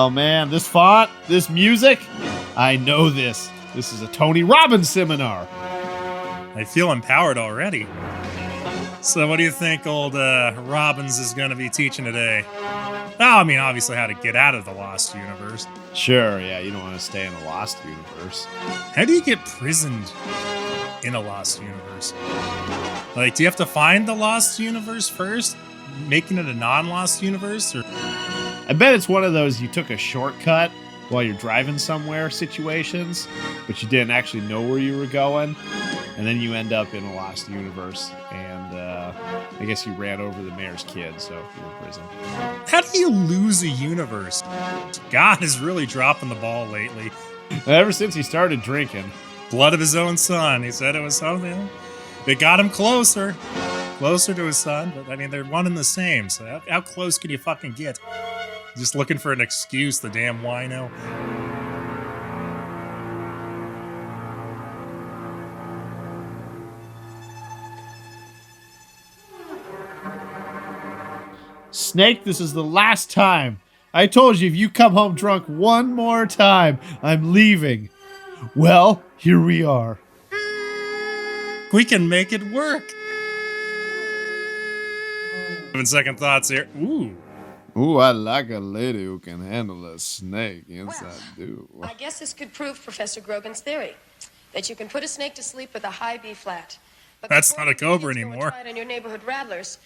Oh man, this font, this music, I know this. This is a Tony Robbins seminar. I feel empowered already. So what do you think old Robbins is going to be teaching today? Oh, I mean, obviously how to get out of the Lost Universe. Sure, yeah, you don't want to stay in a Lost Universe. How do you get prisoned in a Lost Universe? Like, do you have to find the Lost Universe first? Making it a non-Lost Universe? Or I bet it's one of those you took a shortcut while you're driving somewhere situations, but you didn't actually know where you were going, and then you end up in a Lost Universe, and I guess you ran over the mayor's kid, so you're in prison. How do you lose a universe? God is really dropping the ball lately. Ever since he started drinking. Blood of his own son. He said it was something. It got him closer to his son, but I mean, they're one and the same, so how close can you fucking get? Just looking for an excuse, the damn wino. Snake, this is the last time. I told you if you come home drunk one more time, I'm leaving. Well, here we are. We can make it work. Having second thoughts here. Ooh, I like a lady who can handle a snake. Yes, well, I do. I guess this could prove Professor Grogan's theory that you can put a snake to sleep with a high B flat. But that's not a cobra anymore. Try it on your neighborhood rattlers.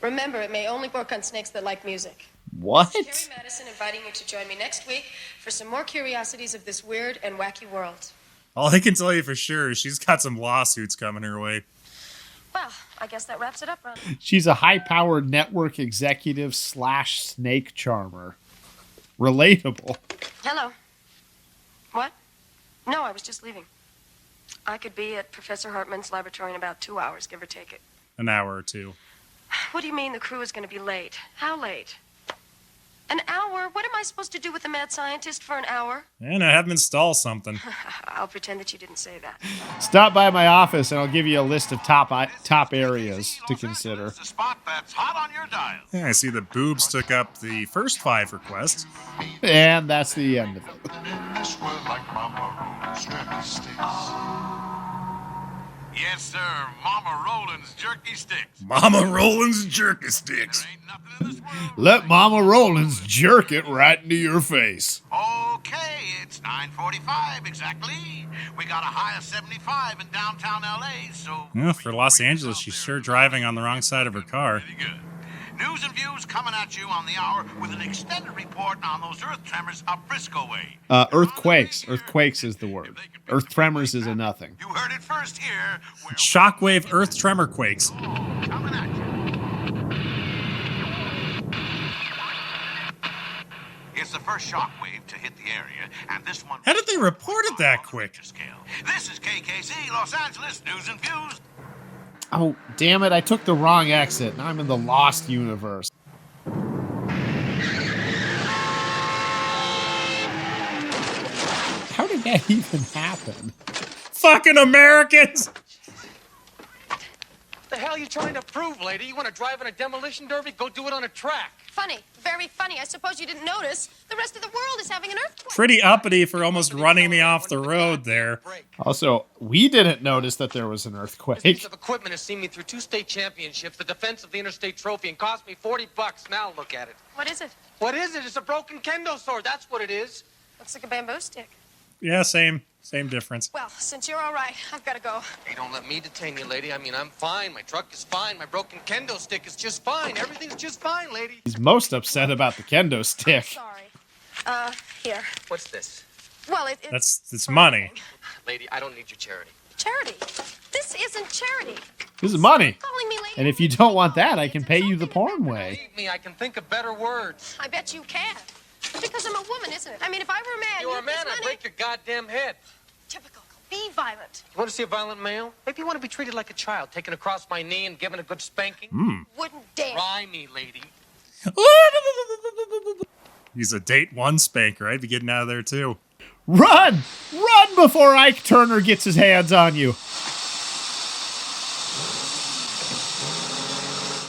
Remember, it may only work on snakes that like music. What? Terry Madison inviting you to join me next week for some more curiosities of this weird and wacky world. All I can tell you for sure is she's got some lawsuits coming her way. Well, I guess that wraps it up, Ron. She's a high-powered network executive / snake charmer. Relatable. Hello. What? No, I was just leaving. I could be at Professor Hartman's laboratory in about 2 hours, give or take it. An hour or two. What do you mean the crew is going to be late? How late? An hour? What am I supposed to do with the mad scientist for an hour? And I have him install something. I'll pretend that you didn't say that. Stop by my office and I'll give you a list of top areas to consider. The spot that's hot on your dial. Yeah, I see the boobs took up the first 5 requests. And that's the end of it. Yes, sir. Mama Roland's jerky sticks. Mama Roland's jerky sticks. There ain't nothing in this world. Let Mama Rollins jerk it right into your face. Okay, it's 9:45 exactly. We got a high of 75 in downtown LA, so... Yeah, for Los Angeles, she's sure driving on the wrong side of her car. Pretty good. News and views coming at you on the hour with an extended report on those earth tremors up Frisco way. Earthquakes. Earthquakes is the word. Earth tremors is a nothing. You heard it first here. Shockwave earth tremor quakes. Coming at you. It's the first shock wave to hit the area, and this one... How did they report it that quick? Scale. This is KKC, Los Angeles News and Views. Oh, damn it. I took the wrong exit. Now I'm in the Lost Universe. How did that even happen? Fucking Americans! What the hell are you trying to prove, lady? You want to drive in a demolition derby? Go do it on a track. Funny. Very funny. I suppose you didn't notice. The rest of the world is having an earthquake. Pretty uppity for almost running me off the road there. Also, we didn't notice that there was an This earthquake. piece of equipment has seen me through 2 state championships, the defense of the interstate trophy, and cost me $40. Now look at it. What is it? What is it? It's a broken kendo sword. That's what it is. Looks like a bamboo stick. Yeah, same difference. Well, since you're all right, I've got to go. Hey, don't let me detain you, lady. I mean, I'm fine. My truck is fine. My broken kendo stick is just fine. Everything's just fine, lady. He's most upset about the kendo stick. Sorry. Here. What's this? Well, It's money. Lady, I don't need your charity. Charity. This isn't charity. This is money. Calling me lady. And if you don't want that, I can pay you the porn way. Believe me, I can think of better words. I bet you can. Because I'm a woman, isn't it? I mean, if I were a man, You were a you'd this man, I'd money. break your goddamn head. Typical. Be violent. You want to see a violent male? Maybe you want to be treated like a child, taken across my knee and given a good spanking? Wouldn't dare. Try me, lady. He's a date 1 spanker. I'd be getting out of there too. Run! Run before Ike Turner gets his hands on you.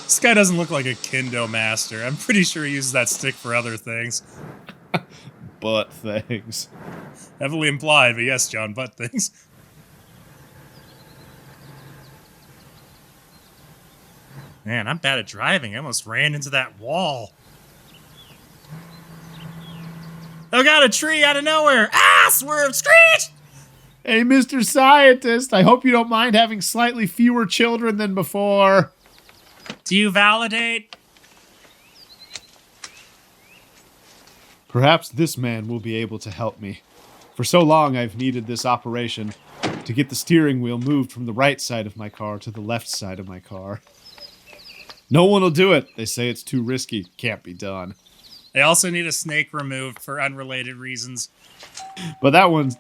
This guy doesn't look like a kendo master. I'm pretty sure he uses that stick for other things. butt things. Heavily implied, but yes, John, butt things. Man, I'm bad at driving. I almost ran into that wall. Oh god, a tree out of nowhere! Ah, swerve, screech! Hey, Mr. Scientist, I hope you don't mind having slightly fewer children than before. Do you validate? Perhaps this man will be able to help me. For so long I've needed this operation to get the steering wheel moved from the right side of my car to the left side of my car. No one will do it. They say it's too risky. Can't be done. They also need a snake removed for unrelated reasons. But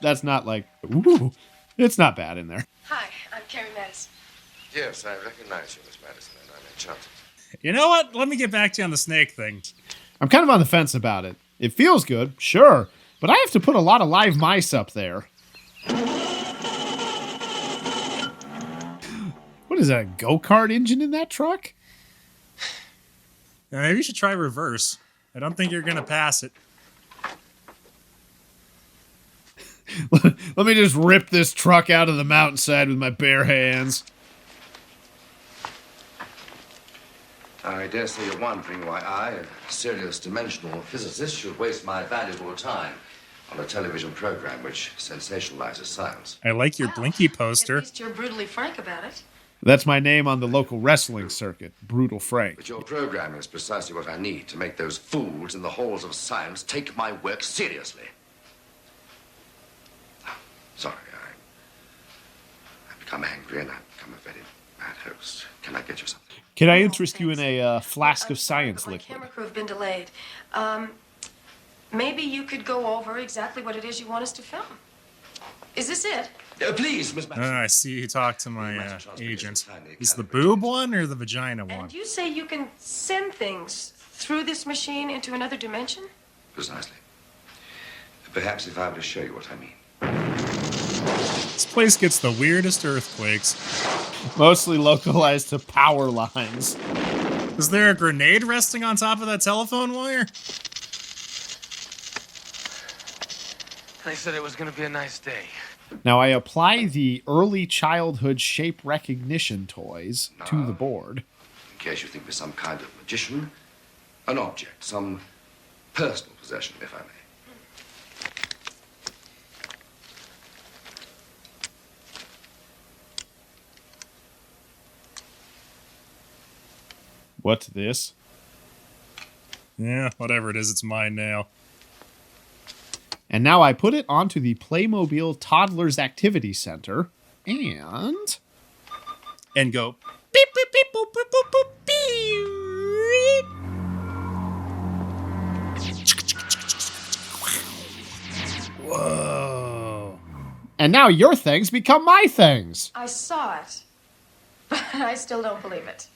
that's not like, ooh, it's not bad in there. Hi, I'm Carrie Madison. Yes, I recognize you, Miss Madison, and I'm enchanted. You know what? Let me get back to you on the snake thing. I'm kind of on the fence about it. It feels good, sure, but I have to put a lot of live mice up there. What is that, a go-kart engine in that truck? Maybe you should try reverse. I don't think you're going to pass it. Let me just rip this truck out of the mountainside with my bare hands. I dare say you're wondering why I, a serious dimensional physicist, should waste my valuable time on a television program which sensationalizes science. I like your Well, Blinky poster. At least you're brutally frank about it. That's my name on the local wrestling circuit, Brutal Frank. But your program is precisely what I need to make those fools in the halls of science take my work seriously. Sorry, I've become angry and I've become a very bad host. Can I get you something? Can I interest you in a flask of science My liquid? camera crew have been delayed. Maybe you could go over exactly what it is you want us to film. Is this it? Please, Miss Madison. I see you talk to my agent. Is the boob one or the vagina one? And you say you can send things through this machine into another dimension? Precisely. Perhaps if I were to show you what I mean. This place gets the weirdest earthquakes. Mostly localized to power lines. Is there a grenade resting on top of that telephone wire? They said it was going to be a nice day. Now I apply the early childhood shape recognition toys to the board. In case you think we're some kind of magician, an object, some personal possession, if I may. What's this? Yeah, whatever it is, it's mine now. And now I put it onto the Playmobil Toddlers Activity Center and go beep beep beep boop boop boop boop beep. Whoa. and now your things become my things. I saw it, but I still don't believe it.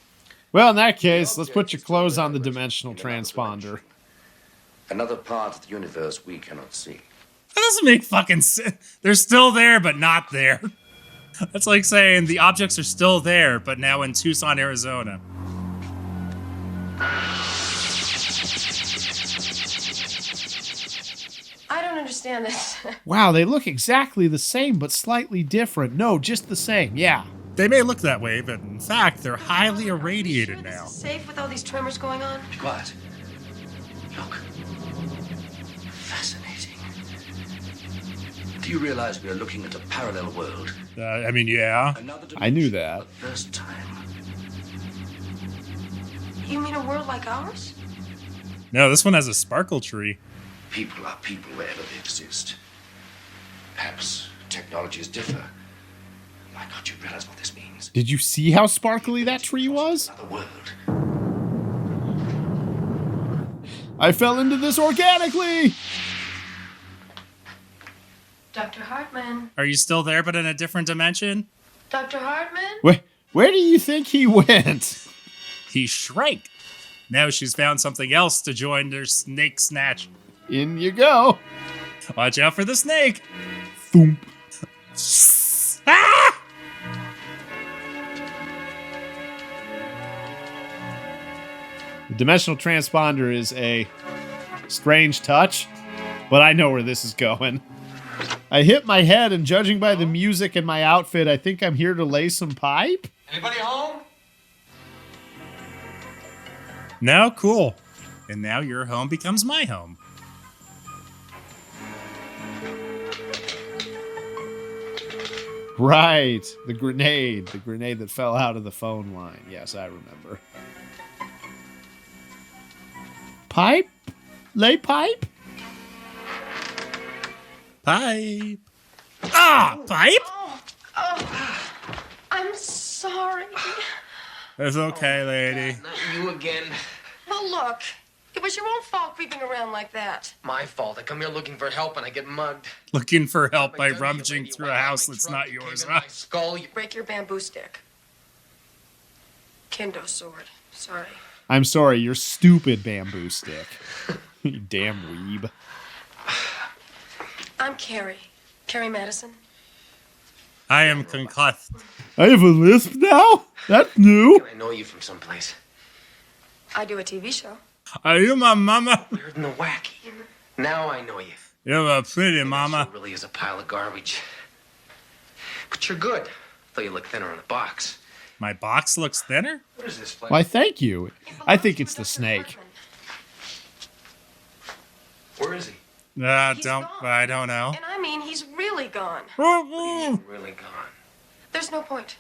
Well, in that case, let's put your clothes on the dimensional transponder. Another part of the universe we cannot see. That doesn't make fucking sense. They're still there, but not there. That's like saying the objects are still there, but now in Tucson, Arizona. I don't understand this. Wow, they look exactly the same, but slightly different. No, just the same, yeah. They may look that way, but in fact, they're highly irradiated now. This is safe with all these tremors going on? Be quiet. Look. Fascinating. Do you realize we are looking at a parallel world? I mean, yeah. Another I knew dimension that. for the first time. You mean a world like ours? No, this one has a sparkle tree. People are people wherever they exist. Perhaps technologies differ. My God, you realize what this means? Did you see how sparkly that tree was? Another world. I fell into this organically! Dr. Hartman. Are you still there, but in a different dimension? Dr. Hartman? Where do you think he went? He shrank. Now she's found something else to join their snake snatch. In you go. Watch out for the snake. Thump. Ah! The dimensional transponder is a strange touch. but I know where this is going. I hit my head, and judging by the music and my outfit, I think I'm here to lay some pipe. Anybody home? No, cool. And now your home becomes my home. Right, the grenade that fell out of the phone line. Yes, I remember. Pipe? Lay pipe? Pipe. Ah, pipe? Oh, I'm sorry. It's okay, lady. Not you again. Well, look, it was your own fault creeping around like that. My fault. I come here looking for help and I get mugged. Looking for help by What have I done to you, rummaging lady? through Why a have house my that's truck? not You yours, came in huh? my skull. You... Break your bamboo stick. Kendo sword. Sorry. I'm sorry, your stupid bamboo stick. You damn weeb. I'm Carrie. Carrie Madison. I am concussed. I have a lisp now? That's new. I know you from someplace. I do a TV show. Are you my mama? Weird and wacky. Now I know you. You're a pretty That mama. show really is a pile of garbage. But you're good. Though you look thinner in the box. My box looks thinner? What is this place? Why, thank you. It I belongs think to it's a the Dr. snake. Hartman. Where is he? He's I don't gone. know. And I mean, he's really gone. He's really gone. There's no point.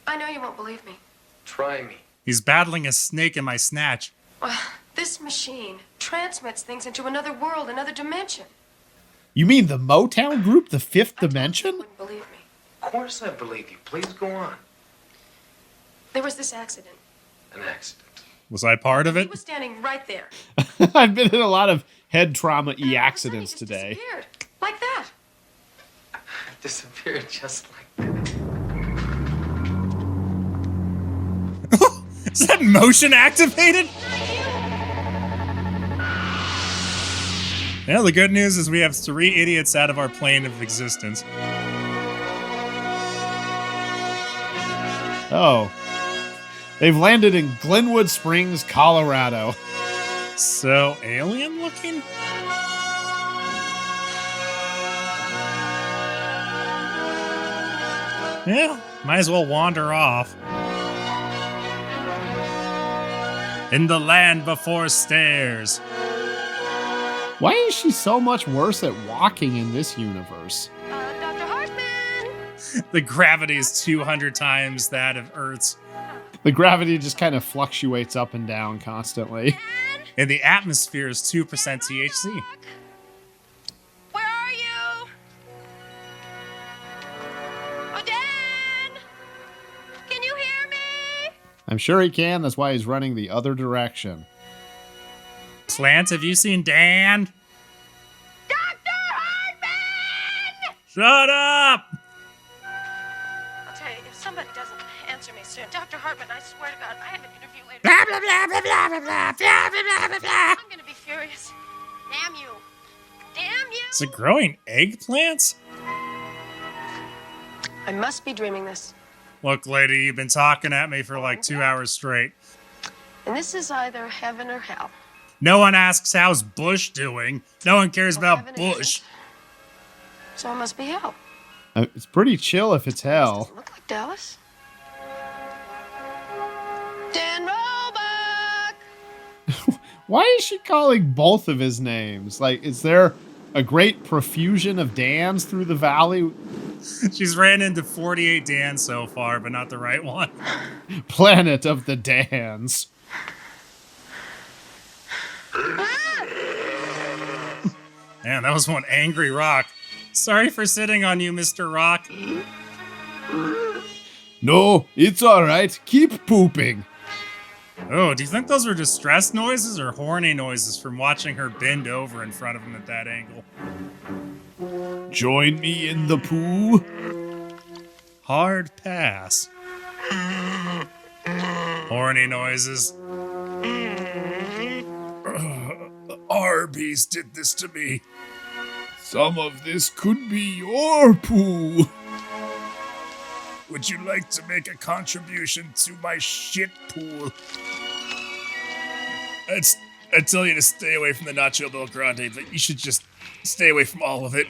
I know you won't believe me. Try me. He's battling a snake in my snatch. Well, this machine transmits things into another world, another dimension. You mean the Motown group, the Fifth I told you Dimension? you wouldn't believe me. Of course I believe you. Please go on. There was this accident. An accident. Was I part of He it? was standing right there. I've been in a lot of head trauma-y And all of a sudden, accidents he just today. disappeared. Like that. Disappeared just like that. Is that motion activated? Yeah, the good news is we have 3 idiots out of our plane of existence. Oh. They've landed in Glenwood Springs, Colorado. So, alien looking? Yeah, might as well wander off. In the land before stairs. Why is she so much worse at walking in this universe? Dr. Hartman! The gravity is 200 times that of Earth's. The gravity just kind of fluctuates up and down constantly. And the atmosphere is 2% THC. Where are you? Oh, Dan! Can you hear me? I'm sure he can. That's why he's running the other direction. Plant, have you seen Dan? Dr. Hartman! Shut up! I'll tell you, if somebody doesn't answer me soon, Dr. Hartman, I swear to God, I have an interview later. Blah, blah, blah, blah, blah, blah, blah, blah, blah, blah, blah. I'm gonna be furious. Damn you. Damn you! Is it growing eggplants? I must be dreaming this. Look, lady, you've been talking at me for like 2 hours straight. And this is either heaven or hell. No one asks how's Bush doing. No one cares Well, about heaven Bush. isn't. So it must be hell. It's pretty chill if it's hell. Doesn't look like Dallas. Dan Roebuck! Why is she calling both of his names? Like, is there a great profusion of Dans through the valley? She's ran into 48 Dans so far, but not the right one. Planet of the Dans. Man, that was one angry rock. Sorry for sitting on you, Mr. Rock. No, it's alright. Keep pooping. Oh, do you think those were distress noises or horny noises from watching her bend over in front of him at that angle? Join me in the poo. Hard pass. Horny noises. Arby's did this to me. Some of this could be your poo. Would you like to make a contribution to my shit pool? I tell you to stay away from the Nacho Bel Grande, but you should just Stay away from all of it.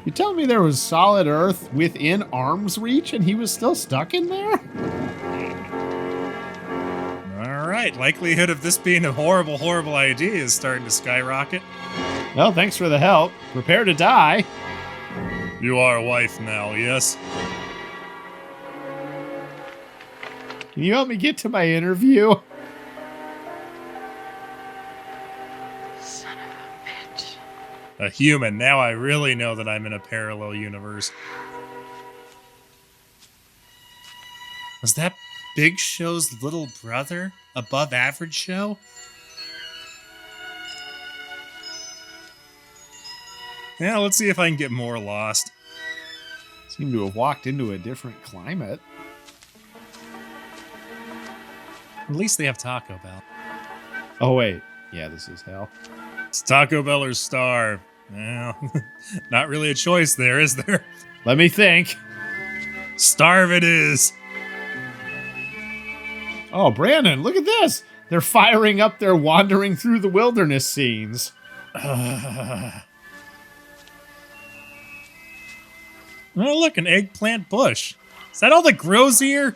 You telling me there was solid Earth within arm's reach and he was still stuck in there? All right, likelihood of this being a horrible, horrible idea is starting to skyrocket. Well, thanks for the help. Prepare to die. You are a wife now, yes? Can you help me get to my interview? Son of a bitch. A human. Now I really know that I'm in a parallel universe. Was that Big Show's little brother? Above average show? Yeah, let's see if I can get more lost. Seem to have walked into a different climate. At least they have Taco Bell. Oh, wait. Yeah, this is hell. It's Taco Bell or Star. Well, not really a choice there, is there? Let me think. Starve it is. Oh, Brandon, look at this. They're firing up their wandering through the wilderness scenes. Oh, look, an eggplant bush. Is that all that grows here?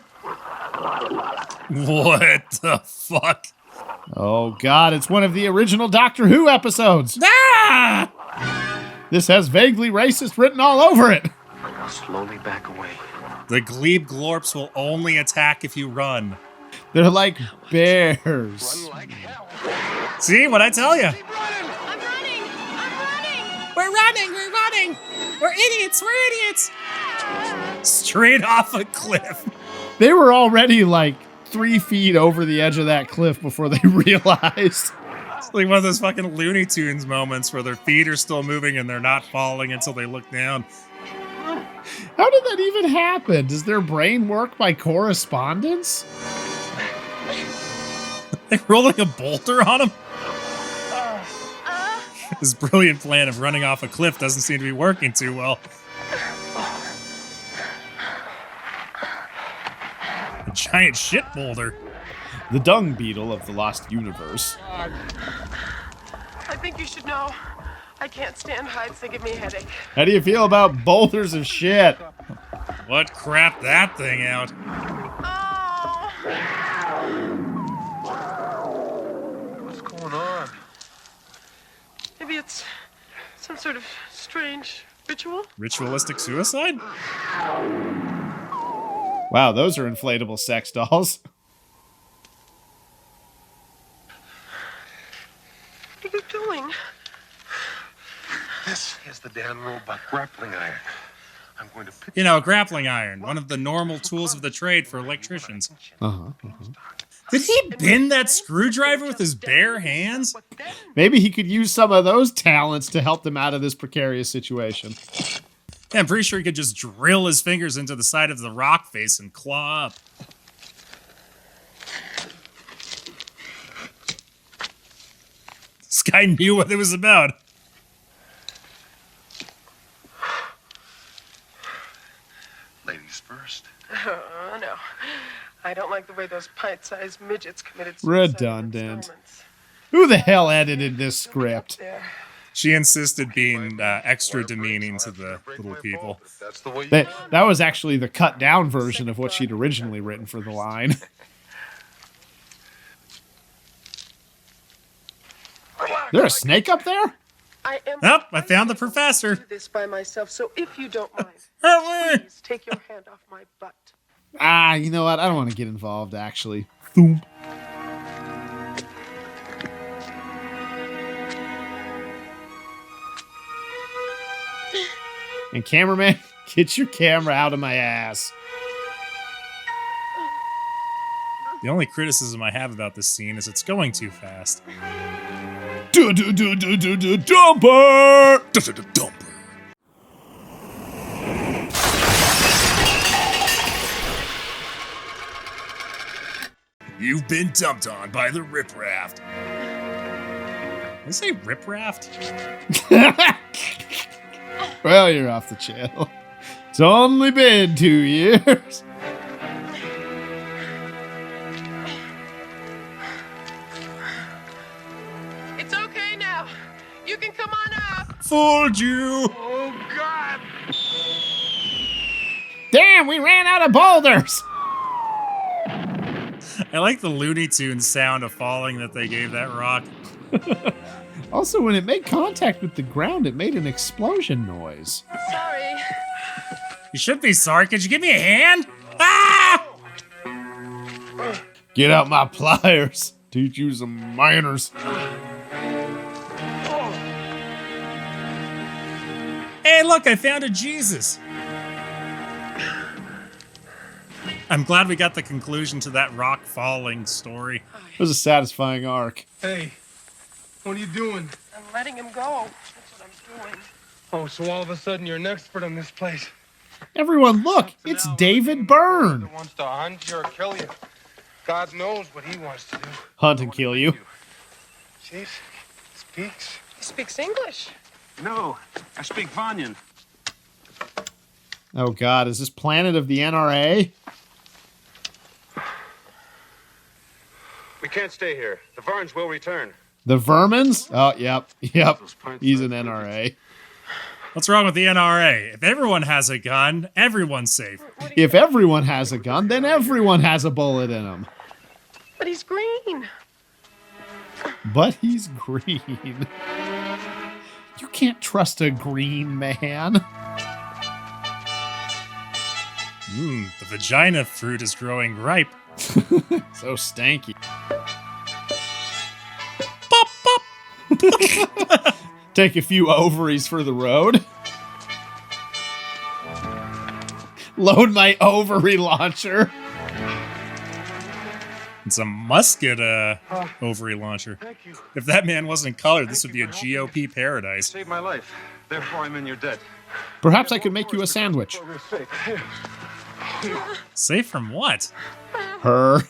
What the fuck? Oh, God, it's one of the original Doctor Who episodes. Ah! This has vaguely racist written all over it. I'll slowly back away. The glebe glorps will only attack if you run. They're like bears. See what I tell you? I'm running! I'm running! We're running! We're idiots! Straight off a cliff. They were already like 3 feet over the edge of that cliff before they realized. It's like one of those fucking Looney Tunes moments where their feet are still moving and they're not falling until they look down. How did that even happen? Does their brain work by correspondence? They're rolling a boulder on him? This brilliant plan of running off a cliff doesn't seem to be working too well. A giant shit boulder. The dung beetle of the lost universe. I think you should know. I can't stand heights. They give me a headache. How do you feel about boulders of shit? What crap that thing out? Oh! What's going on? Maybe it's some sort of strange ritual? Ritualistic suicide? Wow, those are inflatable sex dolls. What are you doing? This is the Dan Robot grappling iron. I'm going to pick You know, a grappling iron, one of the normal tools of the trade for electricians. Did he bend that screwdriver with his bare hands? Maybe he could use some of those talents to help them out of this precarious situation. Yeah, I'm pretty sure he could just drill his fingers into the side of the rock face and claw up. This guy knew what it was about. ladies first. Oh, no. I don't like the way those pint-sized midgets committed suicide. Redundant. Who the hell edited this script? There. She insisted being extra demeaning to the little people. That's the way you That was actually the cut down version of what she'd originally written for the line. There a snake up there? I am. Nope, I found the professor. Do this by myself, so if you don't mind, Help me! please take your hand off my butt. Ah, you know what? I don't want to get involved, actually. Thump. And cameraman, get your camera out of my ass. The only criticism I have about this scene is it's going too fast. Dumper! Dumper. You've been dumped on by the ripraft. Did I say ripraft? Well, you're off the channel. It's only been 2 years. It's okay now. You can come Fooled you. Oh, God! Damn, we ran out of boulders. I like the Looney Tunes sound of falling that they gave that rock. Also, when it made contact with the ground, it made an explosion noise. Sorry. You should be sorry. Could you give me a hand? Ah! Get out my pliers. Teach you some manners. Hey, look, I found a Jesus. I'm glad we got the conclusion to that rock falling story. It was a satisfying arc. Hey, what are you doing? I'm letting him go. That's what I'm doing. Oh, so all of a sudden you're an expert on this place. Everyone, look, it's David Byrne. He wants to hunt you or kill you. God knows what he wants to do. Hunt and kill you. Chief speaks. He speaks English. No, I speak Vanyan. Oh God, is this Planet of the NRA? We can't stay here. The Varns will return. The Vermins? Oh, yep. He's an NRA. What's wrong with the NRA? If everyone has a gun, everyone's safe. If everyone has a gun, then everyone has a bullet in them. But he's green. But he's green. You can't trust a green man. The vagina fruit is growing ripe. So stanky. Pop, pop. Take a few ovaries for the road. Load my ovary launcher. It's a musket ovary launcher. Thank you. If that man wasn't colored, this would be a GOP paradise. Saved my life. Therefore, I'm in your debt. Perhaps I could make you a sandwich. For your sake. Safe from what? Her.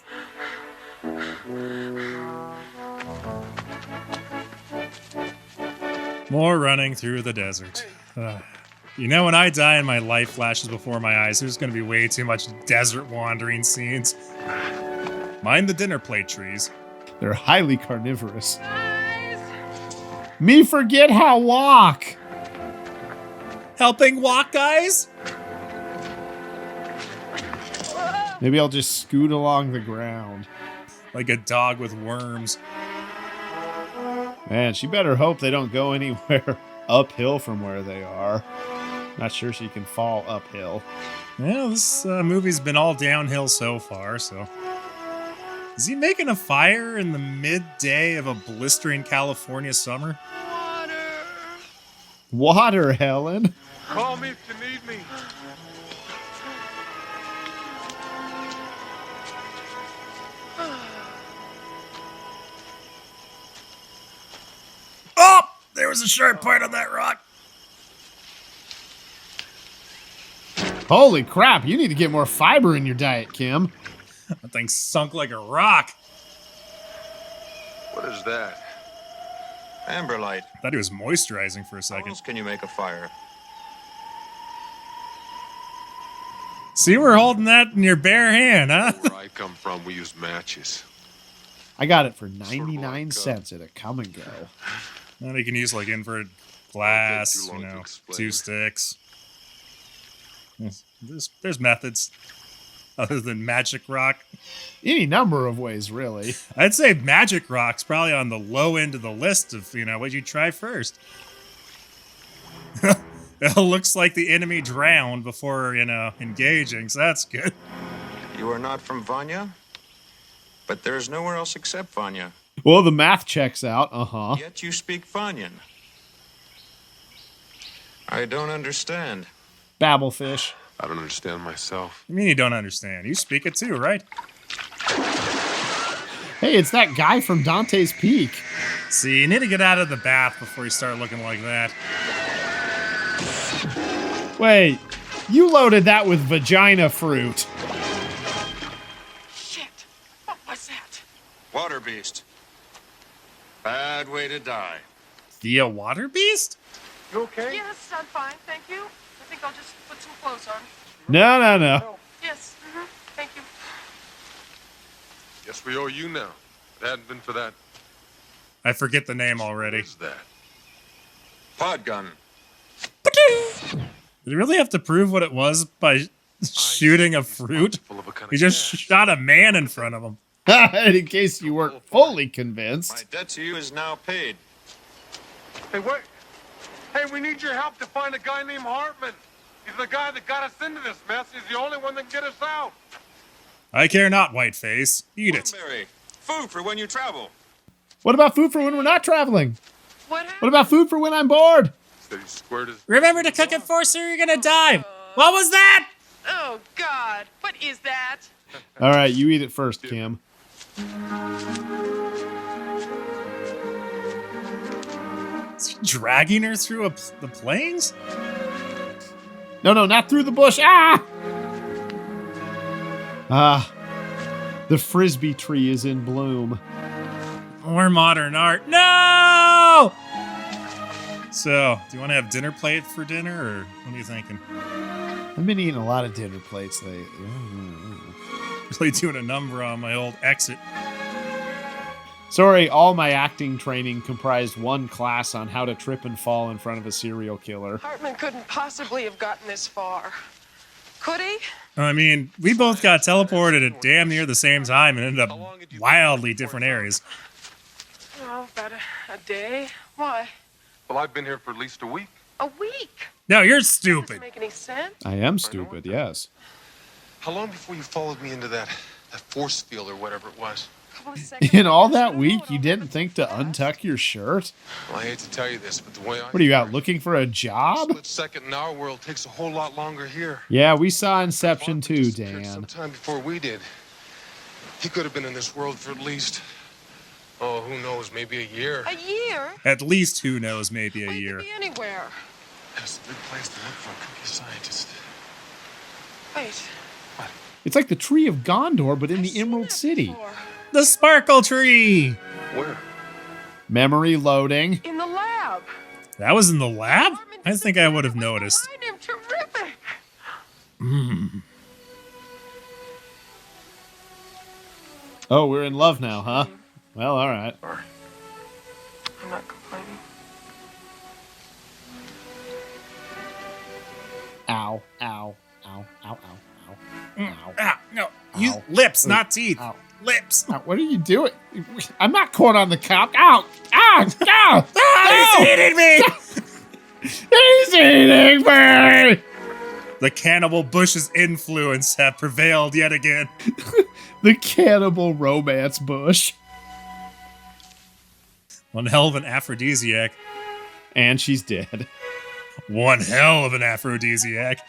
More running through the desert. You know, when I die and my life flashes before my eyes, there's going to be way too much desert wandering scenes. Mind the dinner plate trees. They're highly carnivorous. Me forget how walk. Helping walk, guys? Maybe I'll just scoot along the ground. Like a dog with worms. Man, she better hope they don't go anywhere uphill from where they are. Not sure she can fall uphill. Well, this movie's been all downhill so far, so... Is he making a fire in the midday of a blistering California summer? Water, Helen. Call me if you need me. Oh! There was a sharp point on that rock. Holy crap, you need to get more fiber in your diet, Kim. That thing sunk like a rock. What is that? Amber light. Thought he was moisturizing for a How second. else can you make a fire? See, we're holding that in your bare hand, huh? Where I come from, we use matches. I got it for 99 cents at a come and go. And you can use like inverted glass, too long you to know, explain. 2 sticks. There's methods other than magic rock. Any number of ways, really. I'd say magic rock's probably on the low end of the list of, you know, what you try first. It looks like the enemy drowned before, you know, engaging, so that's good. You are not from Vanya? But there's nowhere else except Vanya. Well, the math checks out, uh-huh. Yet you speak Vanyan. I don't understand. Babblefish. I don't understand myself. I mean, you don't understand. You speak it too, right? Hey, it's that guy from Dante's Peak. See, you need to get out of the bath before you start looking like that. Wait, you loaded that with vagina fruit. Shit. What was that? Water beast. Bad way to die. The water beast? You okay? Yes, I'm fine, thank you. I think I'll just put some clothes on. No. Yes, thank you. Guess we owe you now. If it hadn't been for that, I forget the name already. what is that? Pod gun. Did he really have to prove what it was by shooting a fruit? Full of a kind He of just gas. shot a man in front of him. In case you weren't fully My convinced. debt to you is now paid. Hey, wait. Hey, we need your help to find a guy named Hartman. He's the guy that got us into this mess. He's the only one that can get us out. I care not, Whiteface. Eat it. Blueberry. Food for when you travel. What about food for when we're not traveling? What What happened? about food for when I'm bored? Said he squared his... Remember to cook it first or you're gonna die. What was that? Oh, God. What is that? All right, you eat it first, Kim. Is he dragging her through the plains? No, not through the bush. Ah! Ah. The frisbee tree is in bloom. More modern art. No! So, do you want to have dinner plate for dinner, or what are you thinking? I've been eating a lot of dinner plates lately. Really doing a number on my old exit. Sorry, all my acting training comprised one class on how to trip and fall in front of a serial killer. Hartman couldn't possibly have gotten this far. Could he? I mean, we both got teleported at damn near the same time and ended up wildly different areas. Oh, about a day. Why? Well, I've been here for at least a week. A week? No, you're Doesn't stupid. make any sense. I am stupid, yes. How long before you followed me into that force field or whatever it was? A couple of seconds. In all that week, you didn't think to untuck your shirt? Well, I hate to tell you this, but the way I... What are you out looking for a job? Split second in our world takes a whole lot longer here. Yeah, we saw Inception Hartman too, disappeared Dan. sometime before we did. He could have been in this world for at least, oh, who knows, maybe a year. A year? At least who knows, maybe a Well, he year. could be anywhere. That's a big place to look for a cookie scientist. Wait. It's like the Tree of Gondor, but in I've the seen Emerald that City. before. The Sparkle Tree! Where? Memory loading. In the lab. That was in the lab? Hartman I think I would have disappeared noticed. behind him. Terrific. Oh, we're in love now, huh? Well, all right. Sorry. I'm not complaining. Ow, ow, ow, ow, ow, ow, ow. Ah, no. You Ow. lips, Ow. not teeth. Ow. Lips. Ow, what are you doing? I'm not caught on the cock. Ow! Ow! Ow! Ah, he's eating me! He's eating me! The cannibal Bush's influence have prevailed yet again. The cannibal romance bush. One hell of an aphrodisiac. And she's dead. One hell of an aphrodisiac.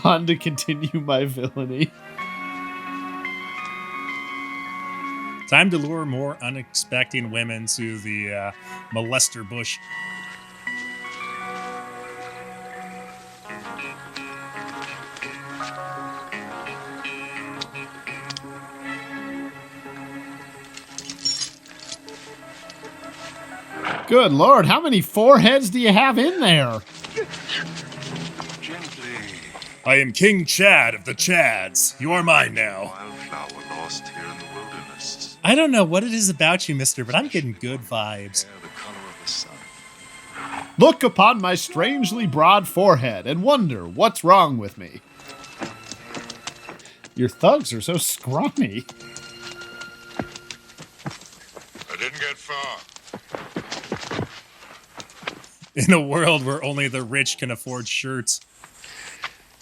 On to continue my villainy. Time to lure more unexpecting women to the molester bush. Good Lord, how many foreheads do you have in there? Gently. I am King Chad of the Chads. You are mine now. Wildflower lost here in the wilderness. I don't know what it is about you, mister, but I'm getting good vibes. Hair the color of the sun. Look upon my strangely broad forehead and wonder what's wrong with me. Your thugs are so scrawny. I didn't get far. In a world where only the rich can afford shirts.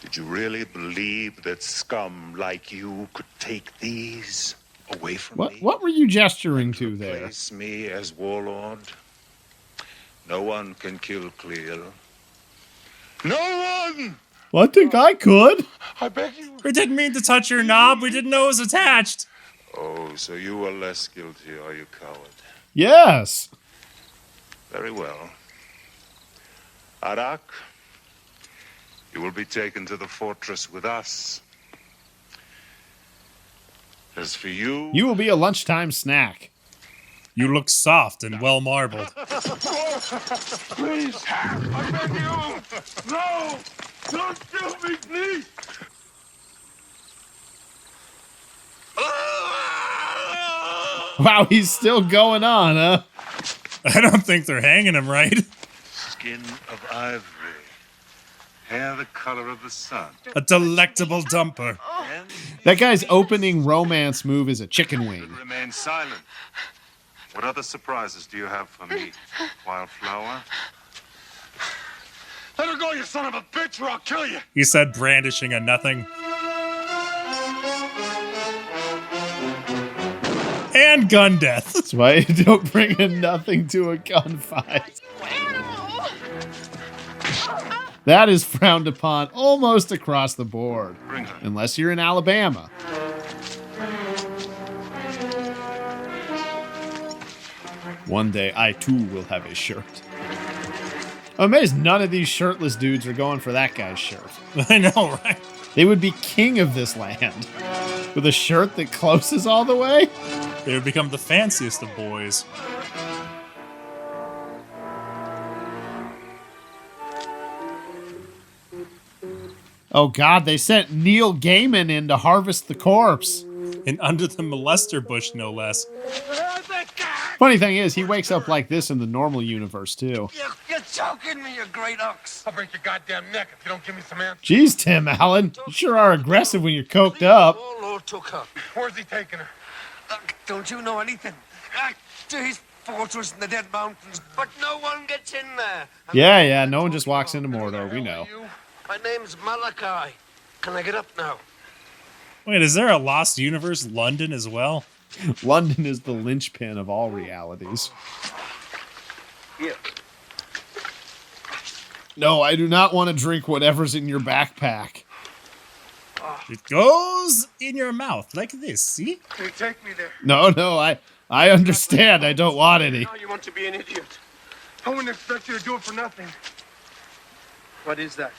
Did you really believe that scum like you could take these away from me? What were you gesturing to there? Replace me as warlord? No one can kill Cleo. No one! Well, I think I could. I beg you. We didn't mean to touch your knob. We didn't know it was attached. Oh, so you are less guilty, are you, coward? Yes. Very well. Arak, you will be taken to the fortress with us. As for you... You will be a lunchtime snack. You look soft and well marbled. Please. I beg you. No. Don't kill me, please. Wow, he's still going on, huh? I don't think they're hanging him right. Skin of ivory. Hair the color of the sun. A delectable dumper. And That guy's opening romance move is a chicken wing. remain silent. What other surprises do you have for me, Wildflower? Let her go, you son of a bitch, or I'll kill you. He said, brandishing a nothing. And gun death. That's why you don't bring a nothing to a gunfight. That is frowned upon almost across the board. Bring her. Unless you're in Alabama. One day, I too will have a shirt. I'm amazed none of these shirtless dudes are going for that guy's shirt. I know, right? They would be king of this land. With a shirt that closes all the way? They would become the fanciest of boys. Oh god, they sent Neil Gaiman in to harvest the corpse. And under the molester bush, no less. Funny thing is, he wakes up like this in the normal universe, too. You're choking me, you great ox. I'll break your goddamn neck if you don't give me some answers. Jeez, Tim Allen, you sure are aggressive when you're coked up. Oh, Lord took her. Where's he taking her? Don't you know anything? To his fortress in the Dead Mountains, but no one gets in there. Yeah, no one just walks into Mordor, we know. My name's Malachi. Can I get up now? Wait, is there a Lost Universe London as well? London is the linchpin of all realities. Here. No, I do not want to drink whatever's in your backpack. It goes in your mouth like this, see? Can you take me there? No, I understand. I don't want any. Now you want to be an idiot. I wouldn't expect you to do it for nothing. What is that?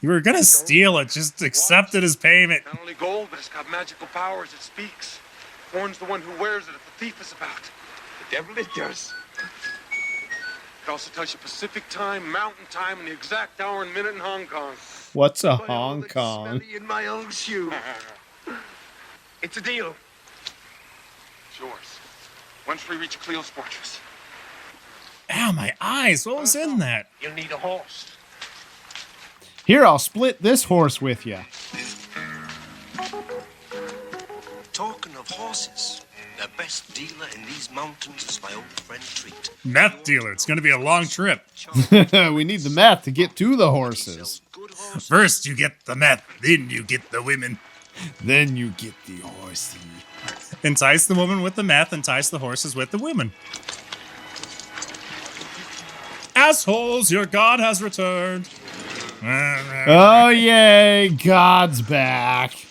You were gonna steal it, just accept it as payment. Not only gold, but it's got magical powers. It speaks. Warns the one who wears it if the thief is about. The devil it does. It also tells you Pacific time, mountain time, and the exact hour and minute in Hong Kong. What's a Hong Kong? Smelly in my old shoe. It's a deal. It's yours. Once we reach Cleo's fortress. Ow, my eyes, what was in that? You'll need a horse. Here, I'll split this horse with you. Talking of horses, the best dealer in these mountains is my old friend Treat. Meth dealer, it's gonna be a long trip. We need the meth to get to the horses. First you get the meth, then you get the women. Then you get the horsey. Entice the woman with the meth, entice the horses with the women. Assholes, your god has returned. Oh, yay, God's back.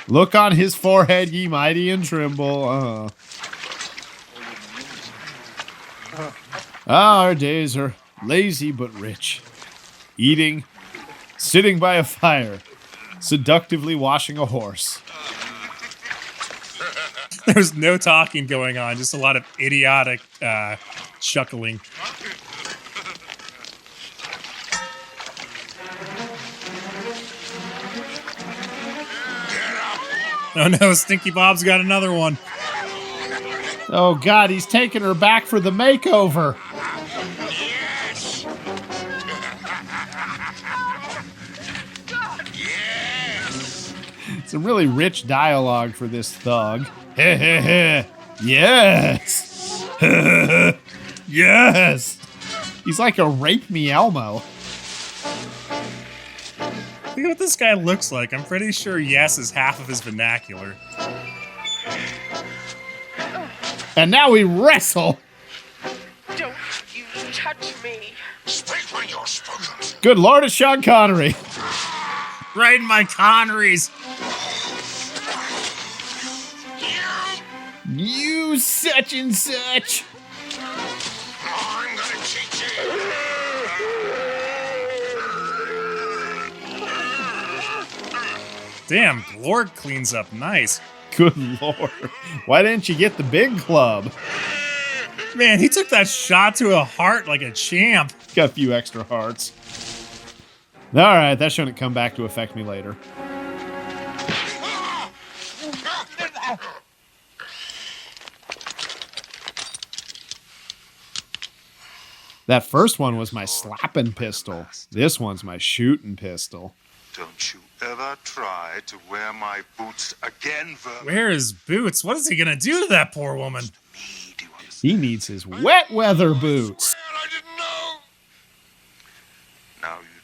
Look on his forehead, ye mighty, and tremble. Our days are lazy but rich. Eating, sitting by a fire, seductively washing a horse. There's no talking going on, just a lot of idiotic chuckling. Oh no, Stinky Bob's got another one. Oh God, he's taking her back for the makeover. Yes! Yes! Some really rich dialogue for this thug. Yes! Yes! He's like a rape me Elmo. Look at what this guy looks like. I'm pretty sure yes is half of his vernacular. And now we wrestle. Don't you touch me. Speak when you're spoken. Good Lord, it's Sean Connery. Right in my Connerys. You such and such. I'm gonna teach you. Damn, Glorg cleans up nice. Good Lord. Why didn't you get the big club? Man, he took that shot to a heart like a champ. Got a few extra hearts. Alright, that shouldn't come back to affect me later. That first one was my slapping pistol. This one's my shooting pistol. Don't you ever try to wear my boots again, Vermin. Where is Boots? What is he gonna do to that poor woman? He needs his wet weather boots. I didn't know. Now you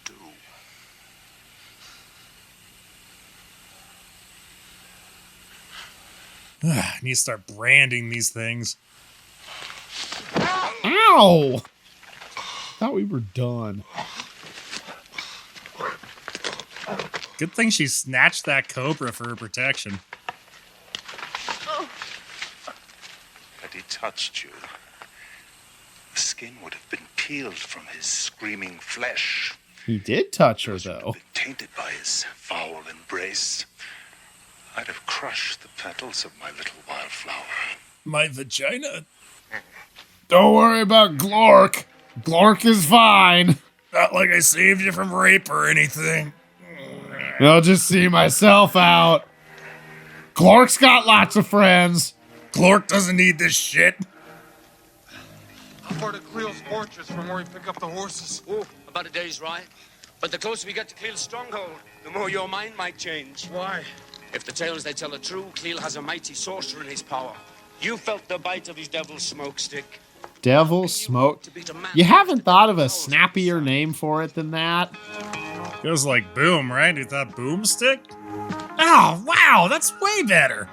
do. I need to start branding these things. Ow! Thought we were done. Good thing she snatched that cobra for her protection. Had he touched you, the skin would have been peeled from his screaming flesh. He did touch her, though. Been tainted by his foul embrace. I'd have crushed the petals of my little wildflower. My vagina? Don't worry about Glork. Glork is fine. Not like I saved you from rape or anything. I'll just see myself out. Glork's got lots of friends. Glork doesn't need this shit. How far to Cleo's fortress from where we pick up the horses? Oh, about a day's ride. But the closer we get to Cleo's stronghold, the more your mind might change. Why? If the tales they tell are true, Cleo has a mighty sorcerer in his power. You felt the bite of his devil's smoke stick. Devil Smoke. You haven't thought of a snappier name for it than that? Goes like boom, right? Is that boomstick? Oh, wow, that's way better.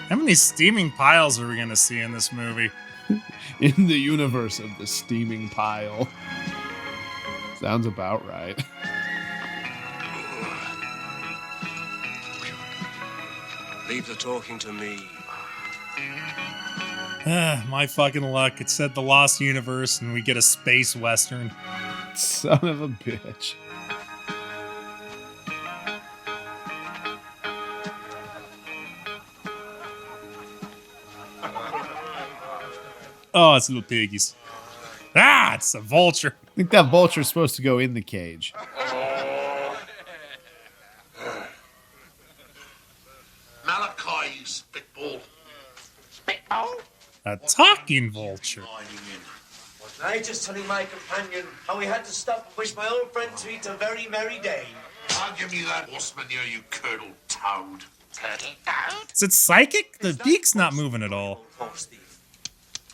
How many steaming piles are we going to see in this movie? In the universe of the steaming pile. Sounds about right. Leave the talking to me. My fucking luck. It said the Lost Universe, and we get a space western. Son of a bitch. Oh, it's little piggies. Ah, it's a vulture. I think that vulture's supposed to go in the cage. Malachi, you spitball. Spitball? A talking vulture. Was I just telling my companion how we had to stop and wish my old friend to eat a very merry day? I'll give you that horseman here, you curdled toad. Curdled toad? Is it psychic? The beak's not moving at all. Horse thief.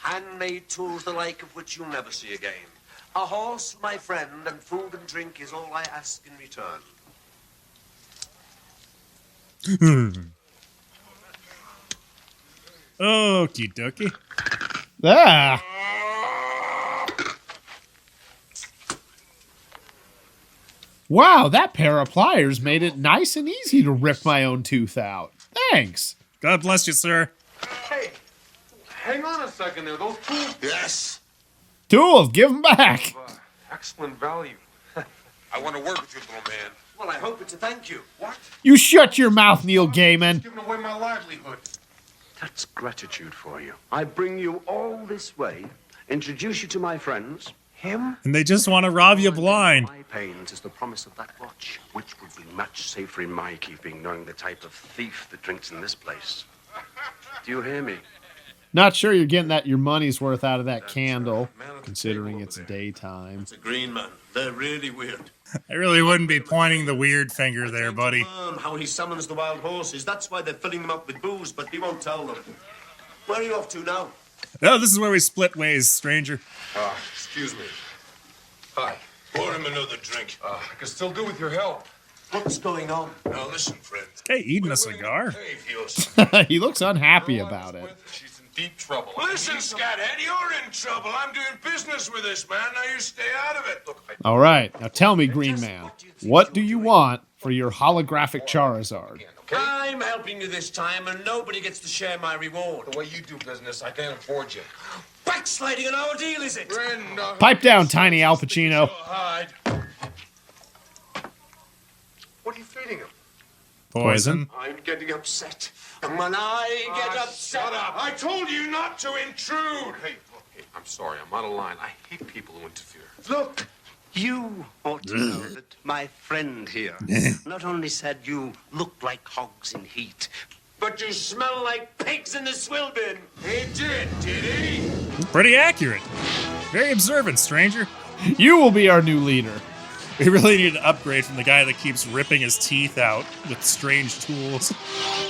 Handmade tools the like of which you'll never see again. A horse, my friend, and food and drink is all I ask in return. Okie dokie. Ah! Wow, that pair of pliers made it nice and easy to rip my own tooth out. Thanks. God bless you, sir. Hey, hang on a second there. Those tools. Yes. Tools, give them back. Excellent value. I want to work with you, little man. Well, I hope it's a thank you. What? You shut your mouth, Neil Gaiman. Giving away my livelihood. That's gratitude for you. I bring you all this way, introduce you to my friends, him. And they just want to rob you blind. My pains is the promise of that watch, which would be much safer in my keeping, knowing the type of thief that drinks in this place. Do you hear me? Not sure you're getting your money's worth out of that candle, considering it's daytime. It's a green man. They're really weird. I really wouldn't be pointing the weird finger there, buddy. How he summons the wild horses. That's why they're filling them up with booze, but he won't tell them. Where are you off to now? Oh, this is where we split ways, stranger. Excuse me. Hi. Pour him another drink. I can still do with your help. What's going on? Now listen, friend. Okay, eating a cigar. He looks unhappy about it. She's in deep trouble. Listen, Scathead, you're in trouble. I'm doing business with this man. Now you stay out of it. Look, All right, now tell me, Green Man, what do you want for your holographic Charizard? I'm helping you this time, and nobody gets to share my reward. the way you do business, I can't afford you. Backsliding on our deal, is it? Friend, Pipe down, Tiny Al Pacino. hide. What are you feeding him? Poison. I'm getting upset. And when I get upset... Shut up! I told you not to intrude! Hey, I'm sorry. I'm out of line. I hate people who interfere. Look, you ought to know that my friend here not only said you looked like hogs in heat, but you smell like pigs in the swill bin. He did he? Pretty accurate. Very observant, stranger. You will be our new leader. We really need an upgrade from the guy that keeps ripping his teeth out with strange tools.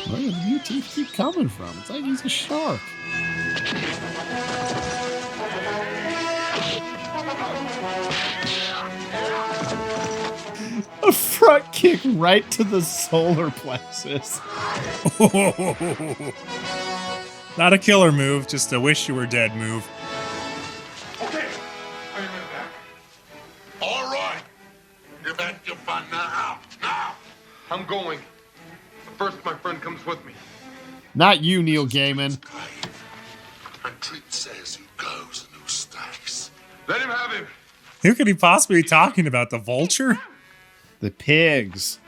Where do the new teeth keep coming from? It's like he's a shark. A front kick right to the solar plexus. Not a killer move, just a wish you were dead move. Okay, all right. You've had your fun now. Now. I'm going. But first, my friend comes with me. Not you, Neil Gaiman. And Treat says who goes and who stays. Let him have him. Who could he possibly be talking about? The vulture? The pigs.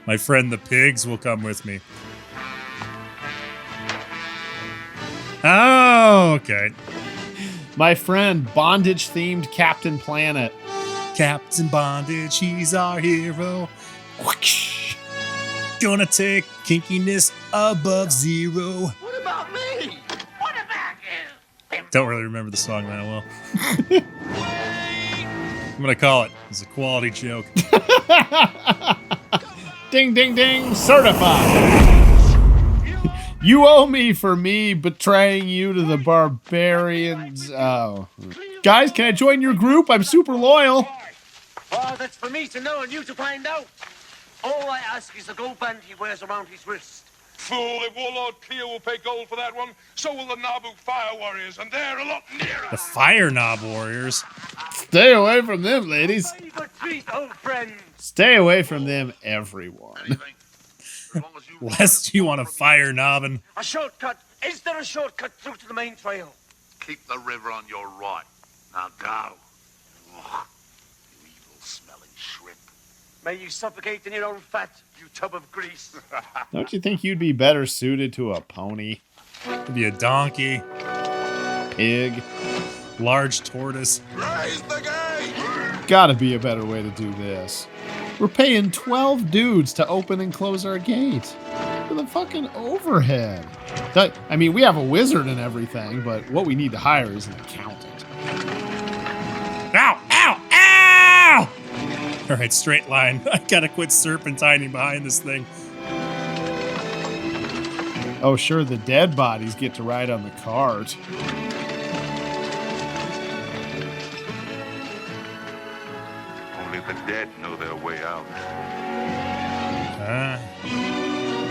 My friend the pigs will come with me. Oh, okay. My friend, bondage-themed Captain Planet. Captain Bondage, he's our hero. Whoosh. Gonna take kinkiness above zero. What about me? What about you? Don't really remember the song that well. I'm gonna call it. It's a quality joke. Ding, ding, ding. Certified. You owe me for me betraying you to the barbarians. Oh. Guys, can I join your group? I'm super loyal. Oh, that's for me to know and you to find out. All I ask is the gold band he wears around his wrist. Fool, if Warlord Cleo will pay gold for that one, so will the Naboo Fire Warriors, and they're a lot nearer. The Fire Knob Warriors. Stay away from them, ladies. But treat old friend. Stay away from them, everyone. Lest you want to fire knobbing. A shortcut. Is there a shortcut through to the main trail? Keep the river on your right. Now go. Ugh, you evil-smelling shrimp. May you suffocate in your own fat, you tub of grease. Don't you think you'd be better suited to a pony? Could be a donkey. Pig. Large tortoise. Raise the gate! Gotta be a better way to do this. We're paying 12 dudes to open and close our gate. For the fucking overhead. I mean, we have a wizard and everything, but what we need to hire is an accountant. Ow! Ow! Ow! All right, straight line. I gotta quit serpentining behind this thing. Oh, sure, the dead bodies get to ride on the cart. Only the dead know their way out.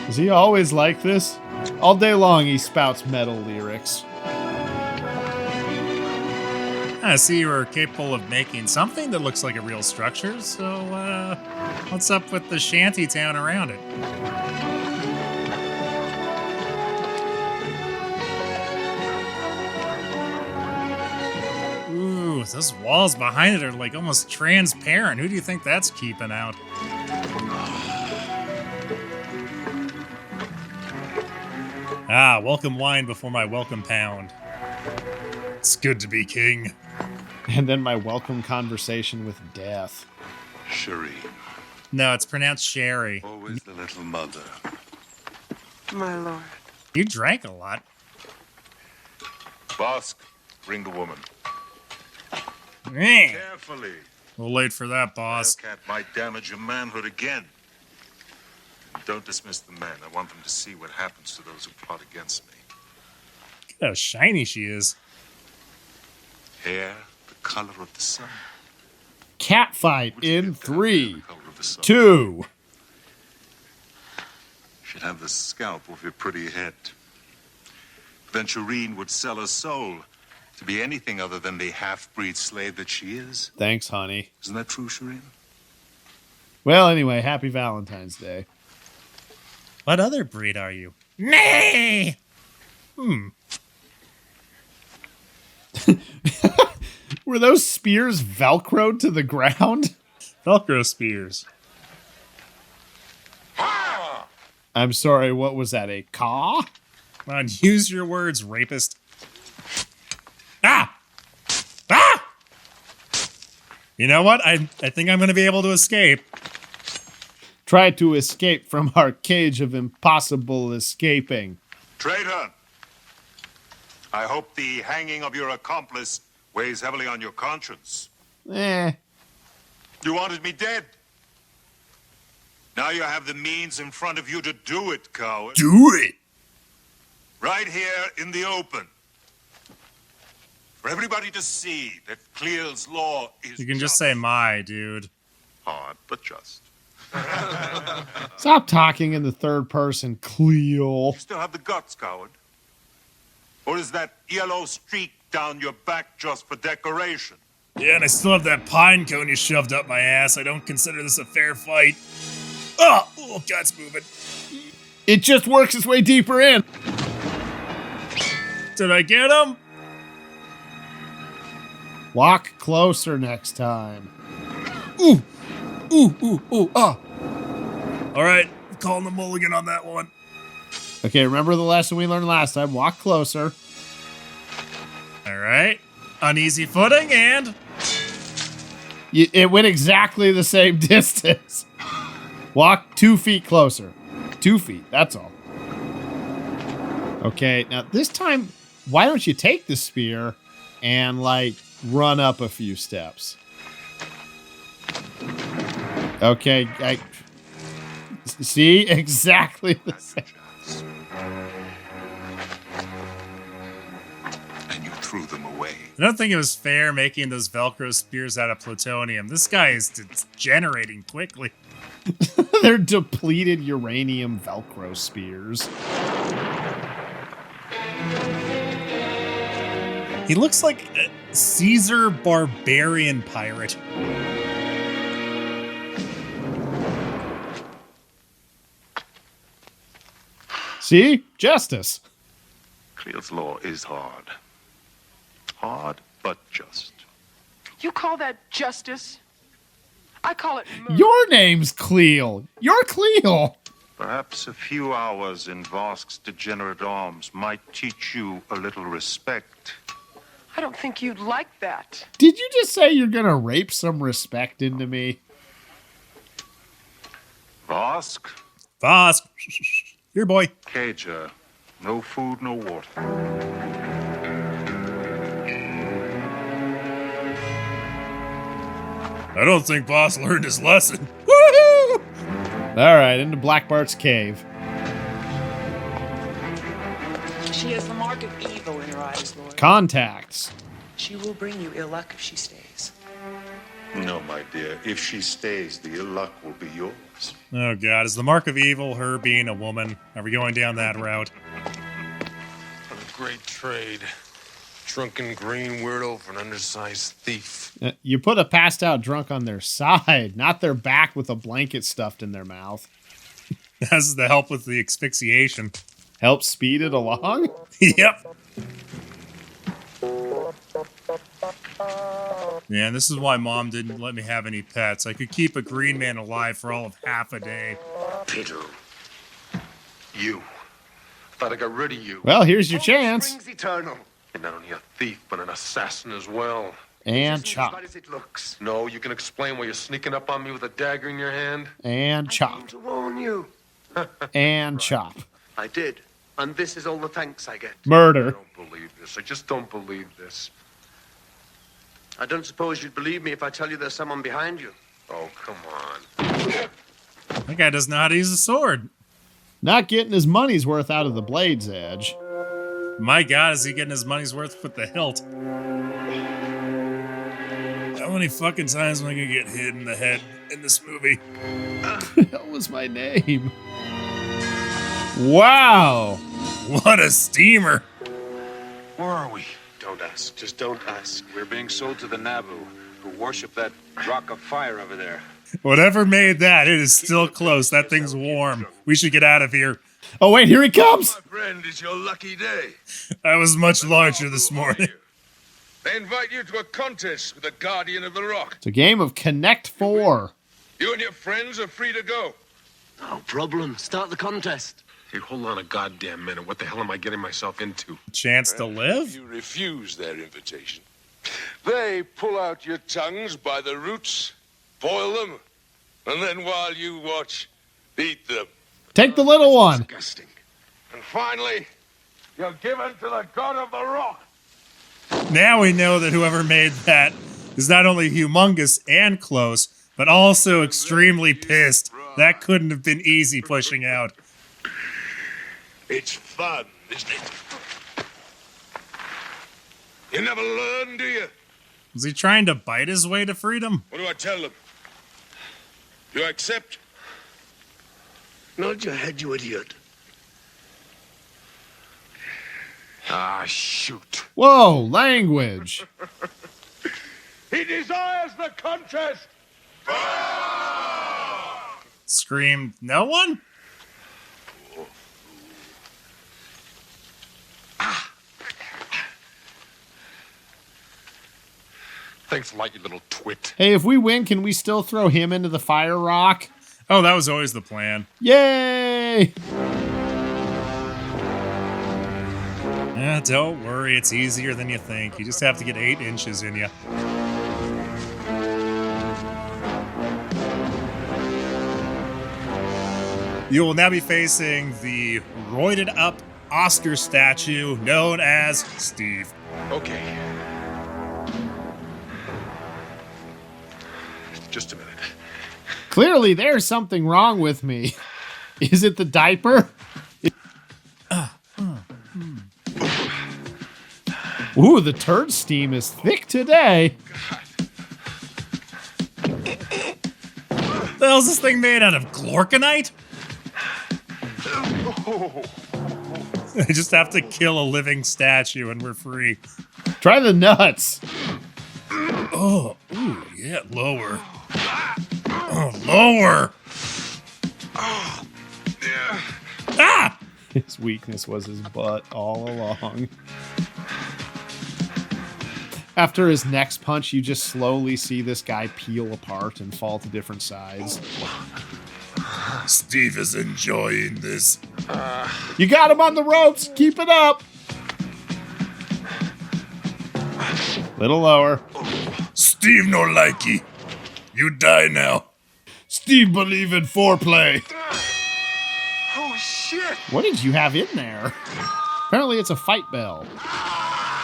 Is he always like this? All day long he spouts metal lyrics. I see you were capable of making something that looks like a real structure, so what's up with the shanty town around it? Ooh, those walls behind it are like almost transparent. Who do you think that's keeping out? Ah, welcome wine before my welcome pound. It's good to be king. And then my welcome conversation with death. Shireen. No, it's pronounced Sherry. Always the little mother. My lord. You drank a lot. Bosk, bring the woman. Eh. Carefully. A little late for that, boss. Cat might damage your manhood again. And don't dismiss the men. I want them to see what happens to those who plot against me. Look how shiny she is. Hair, the color of the sun. Cat fight in The 3, color of the sun. 2. Should have the scalp of your pretty head. Then Shireen would sell her soul to be anything other than the half-breed slave that she is. Thanks, honey. Isn't that true, Shireen? Well, anyway, happy Valentine's Day. What other breed are you? Nay! Were those spears velcroed to the ground? Velcro spears. I'm sorry, what was that, a caw? Come on, use your words, rapist. Ah! Ah! You know what? I think I'm going to be able to escape. Try to escape from our cage of impossible escaping. Traitor! I hope the hanging of your accomplice weighs heavily on your conscience. Eh. You wanted me dead. Now you have the means in front of you to do it, coward. Do it! Right here in the open. For everybody to see that Clear's law is You can just say my, dude. hard, but just. Stop talking in the third person, Cleo. You still have the guts, coward. Or is that yellow streak down your back just for decoration? Yeah, and I still have that pine cone you shoved up my ass. I don't consider this a fair fight. Oh, gut's moving. It just works its way deeper in. Did I get him? Walk closer next time. Ooh, ah. All right, calling the mulligan on that one. Okay, remember the lesson we learned last time. Walk closer. All right, uneasy footing and... It went exactly the same distance. Walk 2 feet closer. 2 feet, that's all. Okay, now this time, why don't you take the spear and, like, run up a few steps? Okay, see? Exactly the same. And you threw them away. I don't think it was fair making those Velcro spears out of plutonium. This guy is degenerating quickly. They're depleted uranium Velcro spears. He looks like a Caesar barbarian pirate. See? Justice. Clear's law is hard. Hard, but just. You call that justice? I call it murder. Your name's Cleo. You're Cleo. Perhaps a few hours in Vosk's degenerate arms might teach you a little respect. I don't think you'd like that. Did you just say you're gonna rape some respect into me? Vosk? Vosk. Here, boy. Cager. No food, no water. I don't think Boss learned his lesson. Woohoo! All right, into Black Bart's cave. She has the mark of evil in her eyes, Lord. Contacts. She will bring you ill luck if she stays. No, my dear. If she stays, the ill luck will be yours. Oh, God. Is the mark of evil her being a woman? Are we going down that route? What a great trade. Drunken green weirdo for an undersized thief. You put a passed out drunk on their side, not their back with a blanket stuffed in their mouth. That's the help with the asphyxiation. Help speed it along? Yep. Yeah, and this is why Mom didn't let me have any pets. I could keep a green man alive for all of half a day. Peter. You. Thought I got rid of you. Well, here's your chance. Springs eternal. You're not only a thief, but an assassin as well. And As chop. bad as it looks. No, you can explain why you're sneaking up on me with a dagger in your hand? And I chop. came to warn you. And chop. I did. And this is all the thanks I get. I Murder. don't believe this. I just don't believe this. I don't suppose you'd believe me if I tell you there's someone behind you. Oh, come on. That guy doesn't know how to use a sword. Not getting his money's worth out of the blade's edge. My God, is he getting his money's worth with the hilt? How many fucking times am I gonna get hit in the head in this movie? That was my name. Wow. What a steamer. Where are we? Don't ask. Just don't ask. We're being sold to the Nabu, who worship that rock of fire over there. Whatever made that, it is still close. That thing's warm. We should get out of here. Oh, wait, here he comes. My friend, it's your lucky day. I was much larger this morning. They invite you to a contest with the Guardian of the Rock. It's a game of Connect 4. You and your friends are free to go. No problem. Start the contest. Hey, hold on a goddamn minute. What the hell am I getting myself into? Chance to live? You refuse their invitation. They pull out your tongues by the roots, boil them, and then while you watch, Beat them. Take the little one. Disgusting. And finally, you're given to the god of the rock. Now we know that whoever made that is not only humongous and close, but also extremely pissed. That couldn't have been easy pushing out. It's fun, isn't it? You never learn, do you? Was he trying to bite his way to freedom? What do I tell them? You accept? Nod your head, you idiot. Ah, shoot. Whoa, language. He desires the contest. Screamed no one? Thanks a lot, you little twit. Hey, if we win, can we still throw him into the fire rock? Oh, that was always the plan. Yay! Yeah, don't worry, it's easier than you think. You just have to get 8 inches in you. You will now be facing the roided up Oscar statue known as Steve. Okay. Just a minute. Clearly, there's something wrong with me. Is it the diaper? Ooh, the turd steam is thick today. The hell's this thing made out of? Glorkanite? I just have to kill a living statue and we're free. Try the nuts. Oh, ooh, yeah, lower. Oh, lower. Ah! His weakness was his butt all along. After his next punch, you just slowly see this guy peel apart and fall to different sides. Steve is enjoying this. You got him on the ropes. Keep it up. Little lower. Steve no likey. You die now. Steve believe in foreplay. Oh, shit. What did you have in there? Apparently it's a fight bell.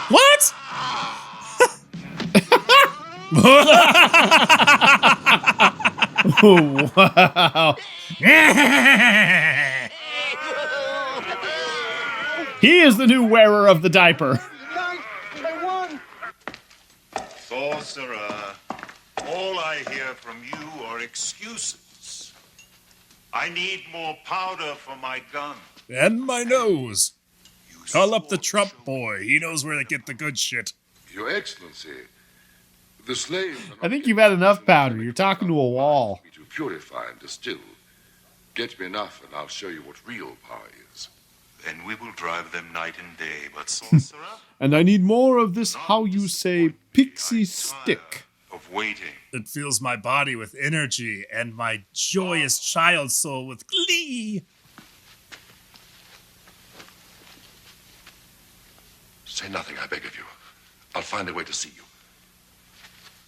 What? Oh, wow. He is the new wearer of the diaper. I won. Sorcerer, all I hear from you are excuses. I need more powder for my gun. And my nose. Call up the Trump boy. He knows where to get the good shit. Your Excellency, the slaves... I think you've had enough powder. You're talking to a wall. To purify and distill. Get me enough and I'll show you what real power is. Then we will drive them night and day, but sorcerer? And I need more of this, how you say, pixie stick. Of waiting. It fills my body with energy and my joyous child soul with glee. Say nothing, I beg of you. I'll find a way to see you.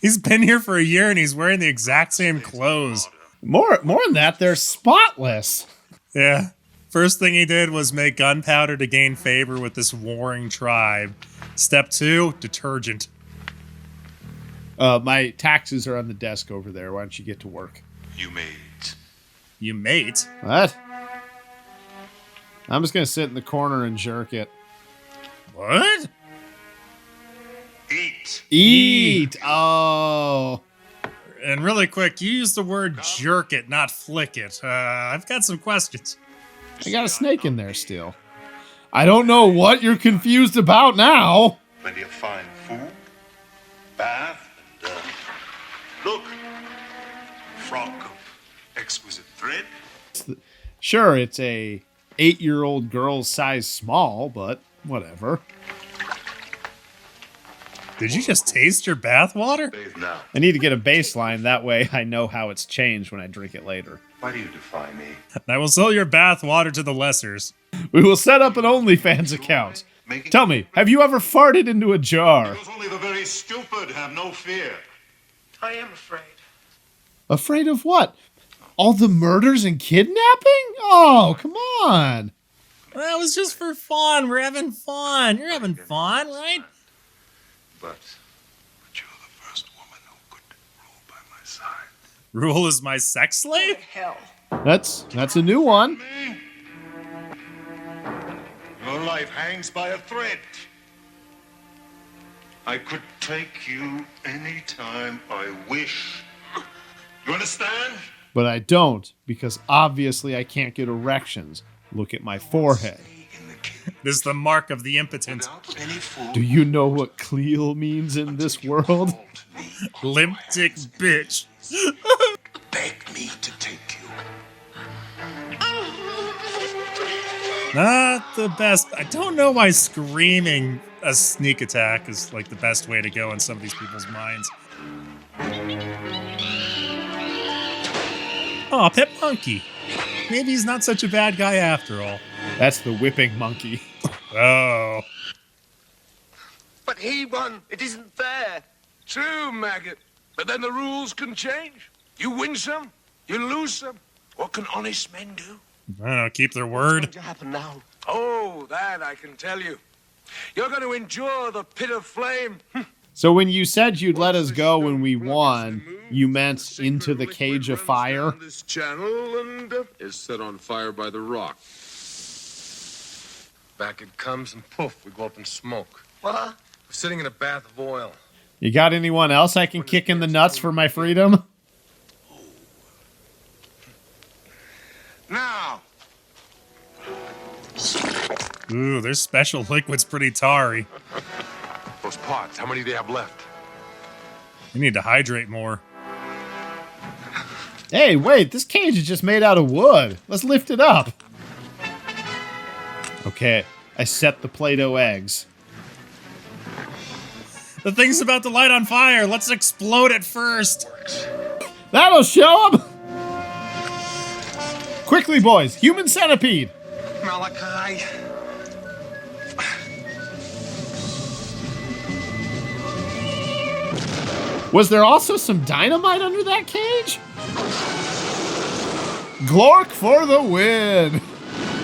He's been here for a year and he's wearing the exact same clothes. More than that, they're spotless. Yeah. First thing he did was make gunpowder to gain favor with this warring tribe. Step 2, detergent. My taxes are on the desk over there. Why don't you get to work? You mate. You mate? What? I'm just going to sit in the corner and jerk it. What? Eat. Eat. Oh. And really quick, you used the word jerk it, not flick it. I've got some questions. I got a snake in there still. I don't know what you're confused about now. Plenty of fine food, bath, and, look, frock of exquisite thread. Sure, it's a 8-year-old girl's size small, but whatever. Did you just taste your bath water? Now. I need to get a baseline. That way I know how it's changed when I drink it later. Why do you defy me? I will sell your bath water to the lessers. We will set up an OnlyFans account. Tell me, have you ever farted into a jar? Because only the very stupid have no fear. I am afraid. Afraid of what? All the murders and kidnapping? Oh, come on. That was just for fun. We're having fun. You're having fun, right? But you're the first woman who could rule by my side. Rule is my sex slave? Hell. That's a new one. Your life hangs by a thread. I could take you anytime I wish. You understand? But I don't, because obviously I can't get erections. Look at my forehead. This is the mark of the impotent. Do you know what cleal means in this world? Limp dick bitch. Beg me to take you. Not the best. I don't know why screaming a sneak attack is like the best way to go in some of these people's minds. Oh, pet monkey. Maybe he's not such a bad guy after all. That's the whipping monkey. Oh. But he won. It isn't fair. True, maggot. But then the rules can change. You win some, you lose some. What can honest men do? I don't know, keep their word. What's going to happen now? Oh, that I can tell you. You're going to endure the pit of flame. So when you said you'd let us go when we won, you meant into the cage of fire? This channel and is set on fire by the rock. Back it comes and poof, we go up in smoke. What? We're sitting in a bath of oil. You got anyone else I can kick in the nuts for my freedom? Now, Ooh, their special liquid's pretty tarry. those pots, how many do they have left? We need to hydrate more. Hey, wait, this cage is just made out of wood. Let's lift it up. Okay, I set the Play-Doh eggs. The thing's about to light on fire. Let's explode it first. That'll show them. Quickly, boys. Human centipede. Malachi. Was there also some dynamite under that cage? Glork for the win.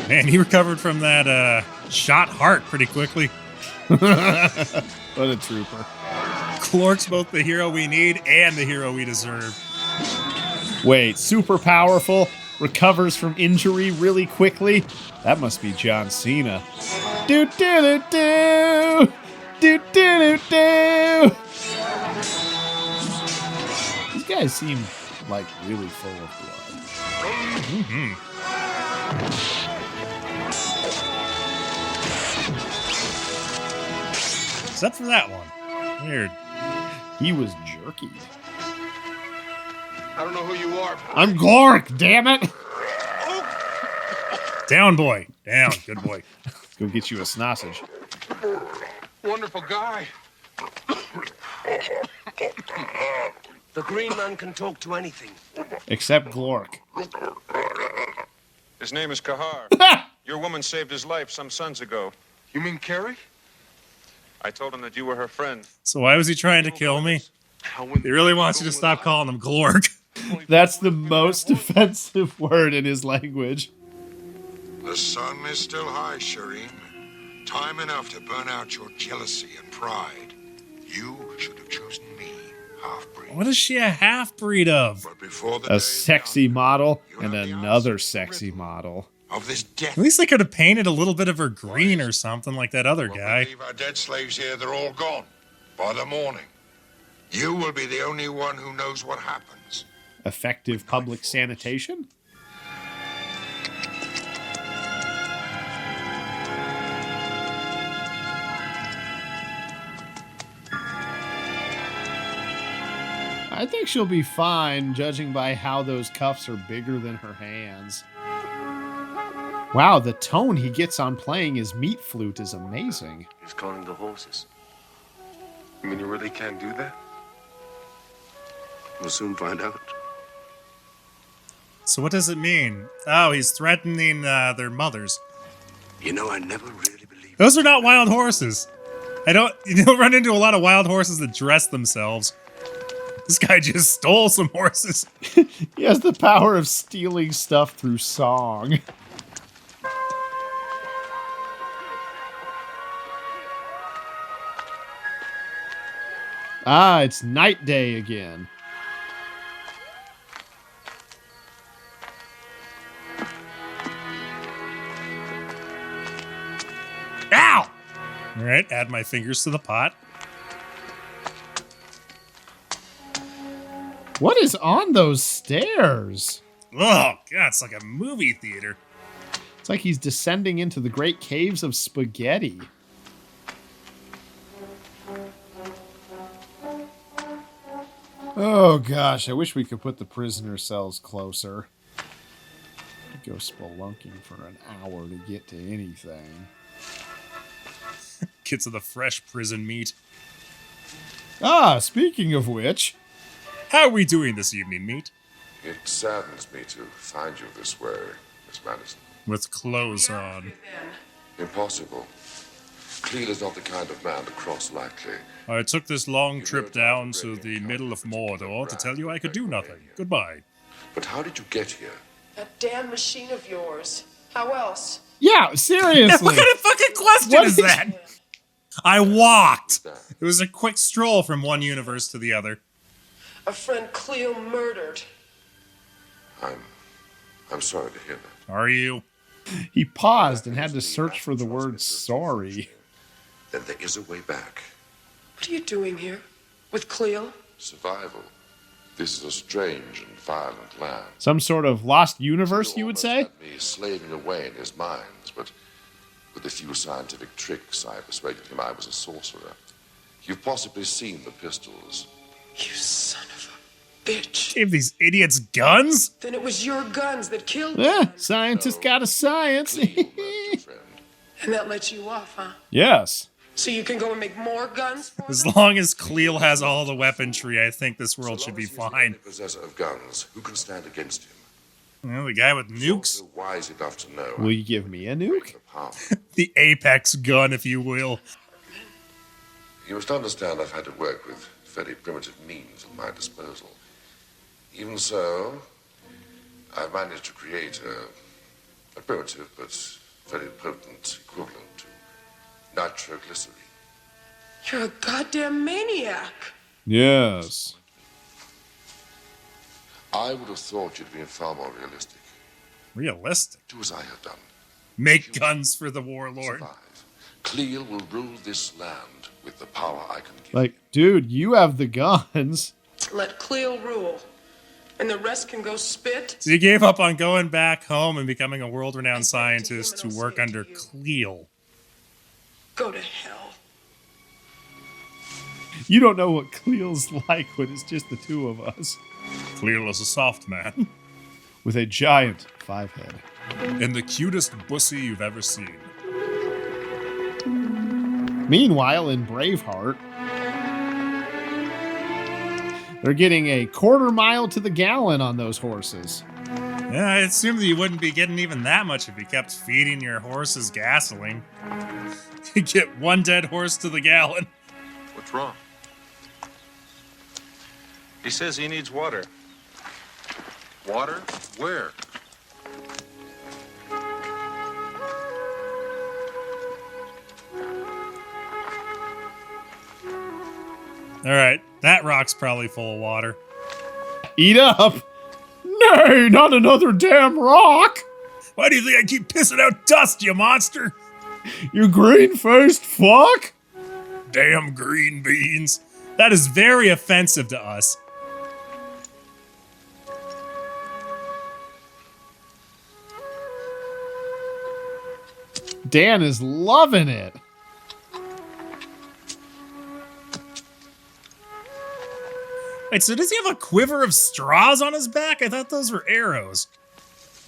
Man, he recovered from that shot heart pretty quickly. What a trooper. Clark's both the hero we need and the hero we deserve. Wait, super powerful, recovers from injury really quickly? That must be John Cena. Do do do do! Do do do do! These guys seem like really full of blood. Mm-hmm. Except for that one. Weird. He was jerky. I don't know who you are. I'm Glork, damn it! Down, boy. Down. Good boy. Let's go get you a sausage. Wonderful guy. The green man can talk to anything. Except Glork. His name is Kahar. Your woman saved his life some suns ago. You mean Carrie? I told him that you were her friend. So why was he trying to kill me? He really wants you to stop calling him Glork. That's the most offensive word in his language. The sun is still high, Shireen. Time enough to burn out your jealousy and pride. You should have chosen me, half-breed. What is she a half-breed of? But before the A sexy model and another sexy model. of this death, At least they could have painted a little bit of her green or something like that other guy. leave our dead slaves here, they're all gone. By the morning, you will be the only one who knows what happens. Effective public sanitation? I think she'll be fine, judging by how those cuffs are bigger than her hands. Wow, the tone he gets on playing his meat flute is amazing. He's calling the horses. You mean you really can't do that? We'll soon find out. So what does it mean? Oh, he's threatening their mothers. You know, I never really believed. Those are not wild horses. You don't run into a lot of wild horses that dress themselves. This guy just stole some horses. He has the power of stealing stuff through song. Ah, it's night day again. Ow! All right, add my fingers to the pot. What is on those stairs? Oh, God, it's like a movie theater. It's like he's descending into the great caves of spaghetti. Oh, gosh, I wish we could put the prisoner cells closer. Go spelunking for an hour to get to anything. Get to the fresh prison meat. Ah, speaking of which... How are we doing this evening, meat? It saddens me to find you this way, Miss Madison. With clothes on. Impossible. Cleel is not the kind of man to cross lightly. I took this long trip down to the middle of Mordor to tell you I could do nothing. Goodbye. But how did you get here? That damn machine of yours. How else? Yeah, seriously. What kind of fucking question is that? I walked. It was a quick stroll from one universe to the other. A friend Cleo murdered. I'm sorry to hear that. Are you? He paused and had to search for the word sorry. Then there is a way back. What are you doing here? With Cleo? Survival. This is a strange and violent land. Some sort of lost universe, you would say? Had me slaving away in his mines, but with a few scientific tricks, I persuaded him I was a sorcerer. You've possibly seen the pistols. You son of a bitch. Gave these idiots guns? Then it was your guns that killed Yeah, scientist got a science. And that lets you off, huh? Yes. So you can go and make more guns for As them? long as Cleel has all the weaponry, I think this world should be fine. Possessor of guns, who can stand against him? Well, the guy with nukes? Also wise enough to know. Will you give me a nuke? The apex gun, if you will. You must understand I've had to work with very primitive means at my disposal. Even so, I've managed to create a primitive but very potent equivalent to nitroglycerin. You're a goddamn maniac. Yes. I would have thought you'd been far more realistic. Realistic? Do as I have done. Make guns for the warlord. Survive. Cleel will rule this land with the power I can give. Like, dude, you have the guns. Let Cleo rule. And the rest can go spit. So you gave up on going back home and becoming a world-renowned scientist to work under Cleel. Go to hell. You don't know what Cleel's like when it's just the two of us. Cleel is a soft man. With a giant 5-head. And the cutest bussy you've ever seen. Meanwhile, in Braveheart, they're getting a quarter-mile to the gallon on those horses. Yeah, I assumed that you wouldn't be getting even that much if you kept feeding your horses gasoline. You get one dead horse to the gallon. What's wrong? He says he needs water. Water? Where? All right, that rock's probably full of water. Eat up! Nay, not another damn rock! Why do you think I keep pissing out dust, you monster? You green-faced fuck! Damn green beans. That is very offensive to us. Dan is loving it. Wait, so does he have a quiver of straws on his back? I thought those were arrows.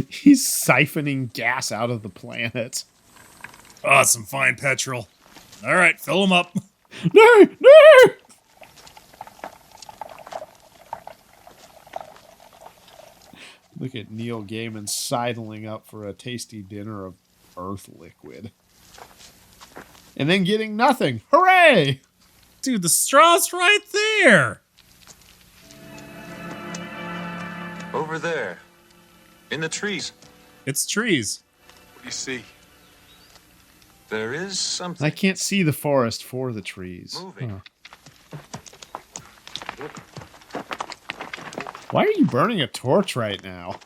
He's siphoning gas out of the planet. Oh, some fine petrol. All right, fill them up. No, no! Look at Neil Gaiman sidling up for a tasty dinner of Earth liquid. And then getting nothing. Hooray! Dude, the straw's right there. Over there. In the trees. It's trees. What do you see? There is something. I can't see the forest for the trees. Moving. Huh. Why are you burning a torch right now?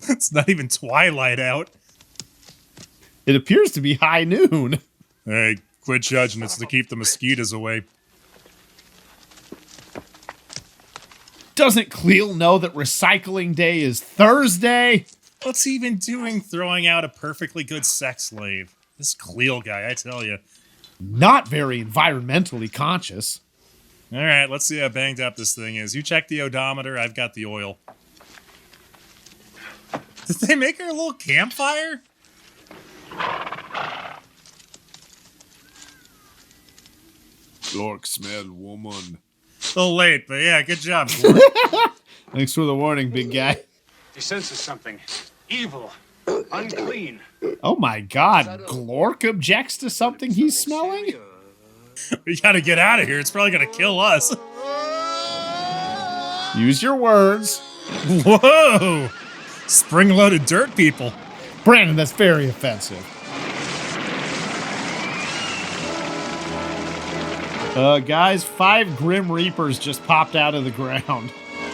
It's not even twilight out. It appears to be high noon. Hey, quit judging. It's to keep the mosquitoes away. Doesn't Cleel know that recycling day is Thursday? What's he even doing throwing out a perfectly good sex slave? This Cleel guy, I tell you. Not very environmentally conscious. All right, let's see how banged up this thing is. You check the odometer, I've got the oil. Did they make her a little campfire? Glork smell woman. A little late, but yeah, good job. Thanks for the warning, big guy. He senses something. Evil. Unclean. Oh my god, Glork objects to something he's smelling? We gotta get out of here. It's probably gonna kill us. Use your words. Whoa! Spring-loaded dirt people. Brandon, that's very offensive. Guys, 5 Grim Reapers just popped out of the ground.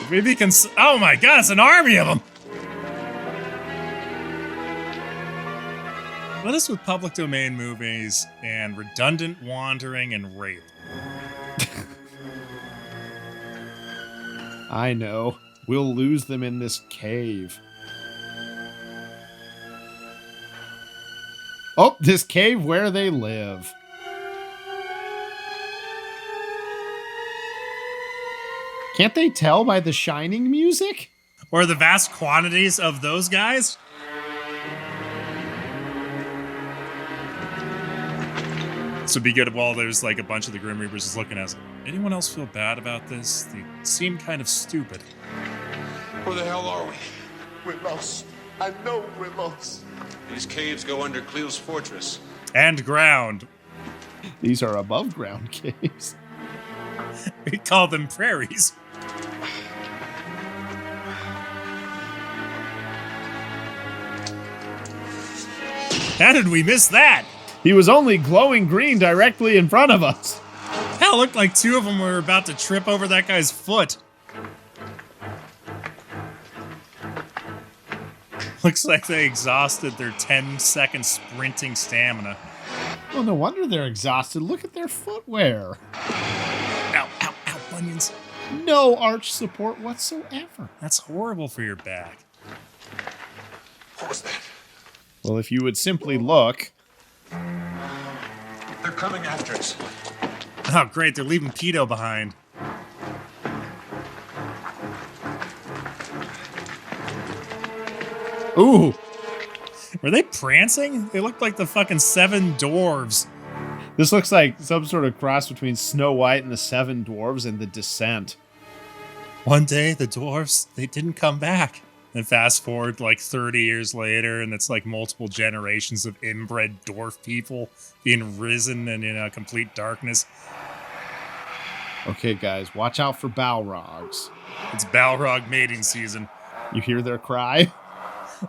Maybe oh my god, it's an army of them! What is with public domain movies and redundant wandering and rape? I know. We'll lose them in this cave. Oh, this cave where they live. Can't they tell by the Shining music? Or the vast quantities of those guys? This would be good while there's like a bunch of the Grim Reapers just looking at us. Anyone else feel bad about this? They seem kind of stupid. Where the hell are we? We're lost. I know we're lost. These caves go under Cleel's fortress. And ground. These are above ground caves. We call them prairies. How did we miss that? He was only glowing green directly in front of us. Hell, it looked like 2 of them were about to trip over that guy's foot. Looks like they exhausted their 10-second sprinting stamina. Well, no wonder they're exhausted. Look at their footwear. Ow, ow, ow, bunions. No arch support whatsoever. That's horrible for your back. What was that? Well, if you would simply look. They're coming after us. Oh, great. They're leaving Pedo behind. Ooh. Were they prancing? They looked like the fucking 7 dwarves. This looks like some sort of cross between Snow White and the 7 Dwarves and The Descent. One day, the dwarves, they didn't come back. And fast forward like 30 years later, and it's like multiple generations of inbred dwarf people being risen and in a complete darkness. Okay, guys, watch out for Balrogs. It's Balrog mating season. You hear their cry?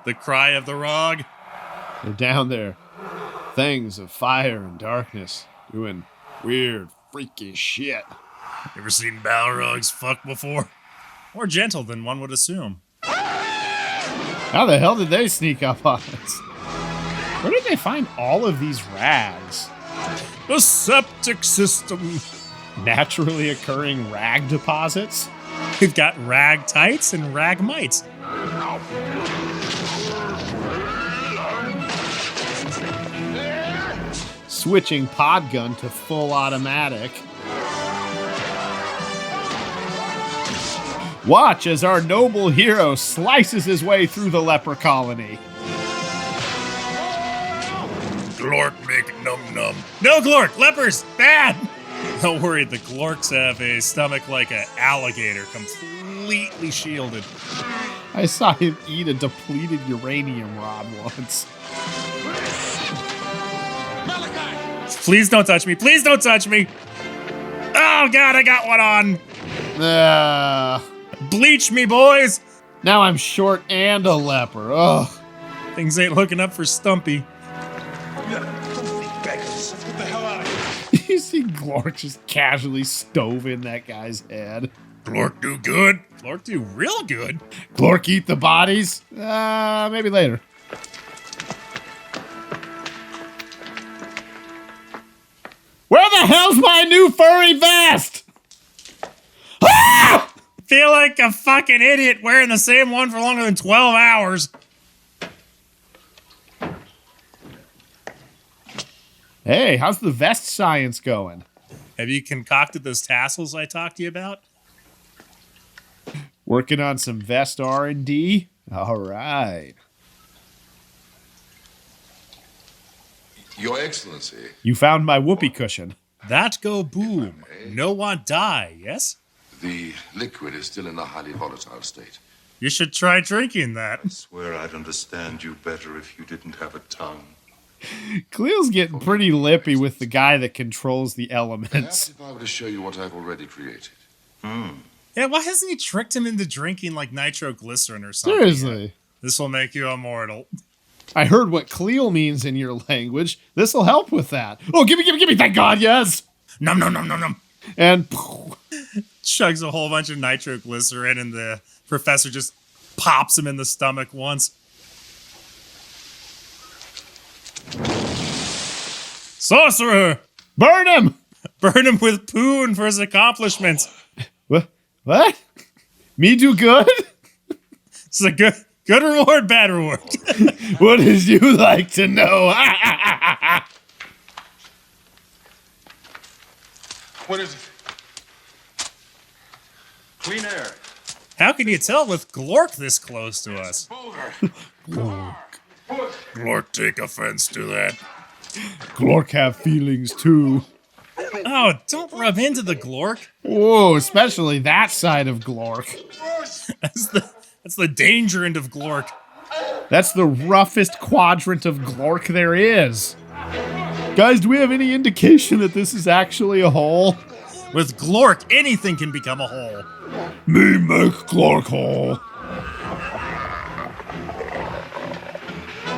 The cry of the Rog. They're down there. Things of fire and darkness, doing weird, freaky shit. Ever seen Balrogs fuck before? More gentle than one would assume. How the hell did they sneak up on us? Where did they find all of these rags? The septic system. Naturally occurring rag deposits? We've got rag tights and rag mites. Switching pod gun to full automatic. Watch as our noble hero slices his way through the leper colony. Glork make num-num. No, Glork! Lepers! Bad! Don't worry, the Glorks have a stomach like an alligator, completely shielded. I saw him eat a depleted uranium rod once. Please don't touch me. Please don't touch me. Oh, God, I got one on. Bleach me, boys! Now I'm short and a leper. Ugh. Things ain't looking up for Stumpy. Get the hell out of here. You see Glork just casually stove in that guy's head. Glork do good. Glork do real good. Glork eat the bodies? Maybe later. Where the hell's my new furry vest? Ah! Feel like a fucking idiot wearing the same one for longer than 12 hours. Hey, how's the vest science going? Have you concocted those tassels I talked to you about? Working on some vest R&D? All right. Your Excellency. You found my whoopee cushion. That go boom. No one die, yes? The liquid is still in a highly volatile state. You should try drinking that. I swear I'd understand you better if you didn't have a tongue. Cleo's getting pretty lippy with the guy that controls the Perhaps elements. if I were to show you what I've already created. Yeah, why hasn't he tricked him into drinking like nitroglycerin or something? Seriously. This will make you immortal. I heard what Cleo means in your language. This'll help with that. Oh, gimme, thank God, yes! Num num num num num. And Chugs a whole bunch of nitroglycerin and the professor just pops him in the stomach once. Sorcerer! burn him! Burn him with poon for his accomplishments. What? Me do good? It's a good reward, bad reward. What did you like to know? What is it? Clean air. How can you tell with Glork this close to us? Glork take offense to that. Glork have feelings too. Oh, don't rub into the Glork. Whoa, especially that side of Glork. That's the danger end of Glork. That's the roughest quadrant of Glork there is. Guys, do we have any indication that this is actually a hole? With Glork, anything can become a hole. Me make Glork hole.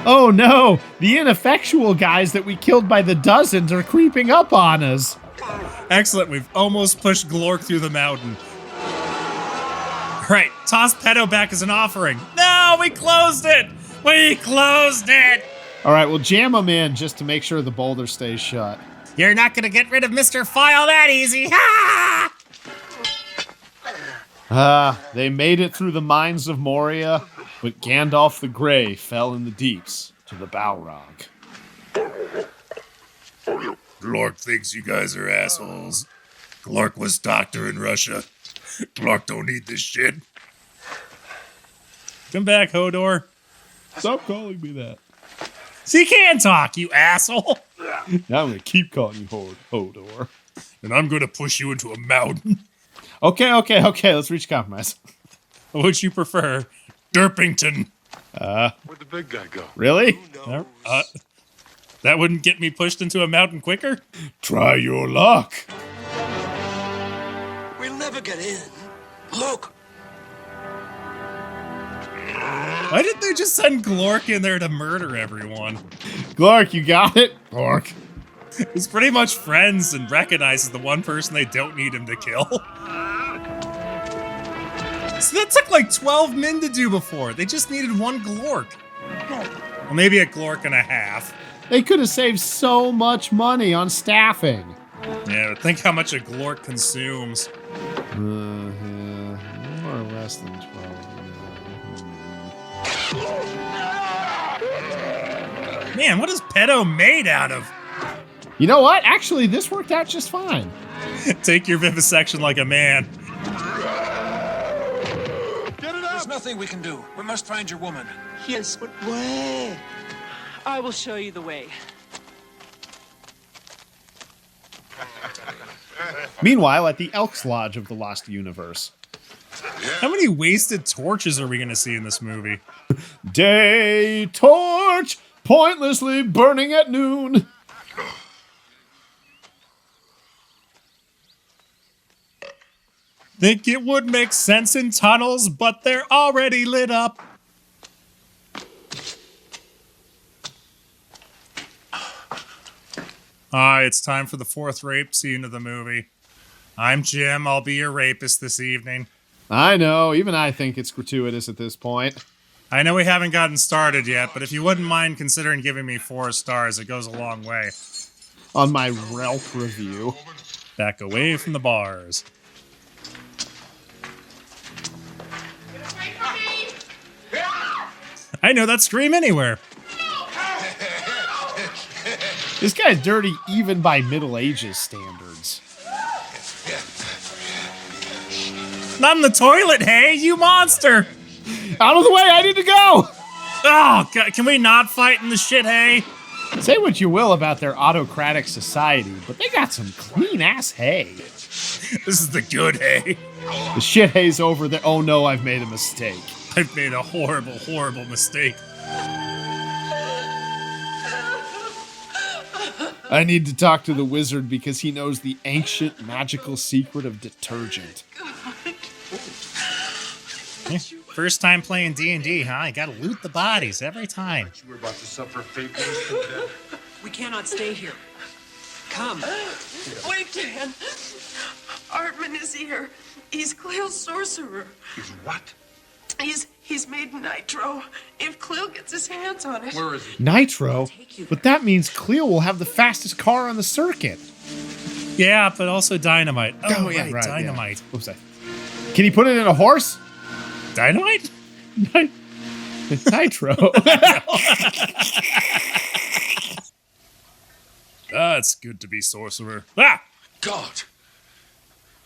Oh no, the ineffectual guys that we killed by the dozens are creeping up on us. Excellent, we've almost pushed Glork through the mountain. Right, toss Pedo back as an offering. No, we closed it! We closed it! All right, we'll jam them in just to make sure the boulder stays shut. You're not gonna get rid of Mr. File that easy. Ha! They made it through the mines of Moria, but Gandalf the Grey fell in the deeps to the Balrog. Glork thinks you guys are assholes. Glork was doctor in Russia. Glork don't need this shit. Come back, Hodor. Stop calling me that. So you can talk, you asshole. Now I'm gonna keep calling you Hodor. And I'm gonna push you into a mountain. Okay, let's reach compromise. What would you prefer? Derpington. Where'd the big guy go? Really? That wouldn't get me pushed into a mountain quicker? Try your luck. We'll never get in. Look. Why didn't they just send Glork in there to murder everyone? Glork, you got it? Glork. He's pretty much friends and recognizes the one person they don't need him to kill. So that took like 12 men to do before. They just needed one Glork. Well, maybe a Glork and a half. They could have saved so much money on staffing. Yeah, but think how much a Glork consumes. Yeah, more or less than 12. Man, what is Pedo made out of? You know what? Actually, this worked out just fine. Take your vivisection like a man. There's nothing we can do. We must find your woman. Yes, but where? I will show you the way. Meanwhile, at the Elks Lodge of the Lost Universe. How many wasted torches are we going to see in this movie? Day torch, pointlessly burning at noon. Think it would make sense in tunnels, but they're already lit up. Alright, it's time for the 4th rape scene of the movie. I'm Jim, I'll be your rapist this evening. I know, even I think it's gratuitous at this point. I know we haven't gotten started yet, but if you wouldn't mind considering giving me 4 stars, it goes a long way. On my Relp review. Back away from the bars. I know that scream anywhere. This guy's dirty even by Middle Ages standards. Not in the toilet, hey, you monster! Out of the way, I need to go! Oh, God, can we not fight in the shit, hay? Say what you will about their autocratic society, but they got some clean-ass hay. This is the good hay. The shit hay's over there. Oh no, I've made a mistake. I've made a horrible, horrible mistake. I need to talk to the wizard because he knows the ancient magical secret of detergent. Yeah, first time playing D&D, huh? I gotta loot the bodies every time. You were about to suffer fate worse than death. We cannot stay here. Come. Wait, Dan. Hartman is here. He's Cleo's sorcerer. He's what? He's made nitro. If Cleo gets his hands on it. Where is he? Nitro? But that means Cleo will have the fastest car on the circuit. Yeah, but also dynamite. Oh yeah, right. Dynamite. Yeah. Oops, can he put it in a horse? Dynamite? Nitro. It's good to be sorcerer. Ah! God!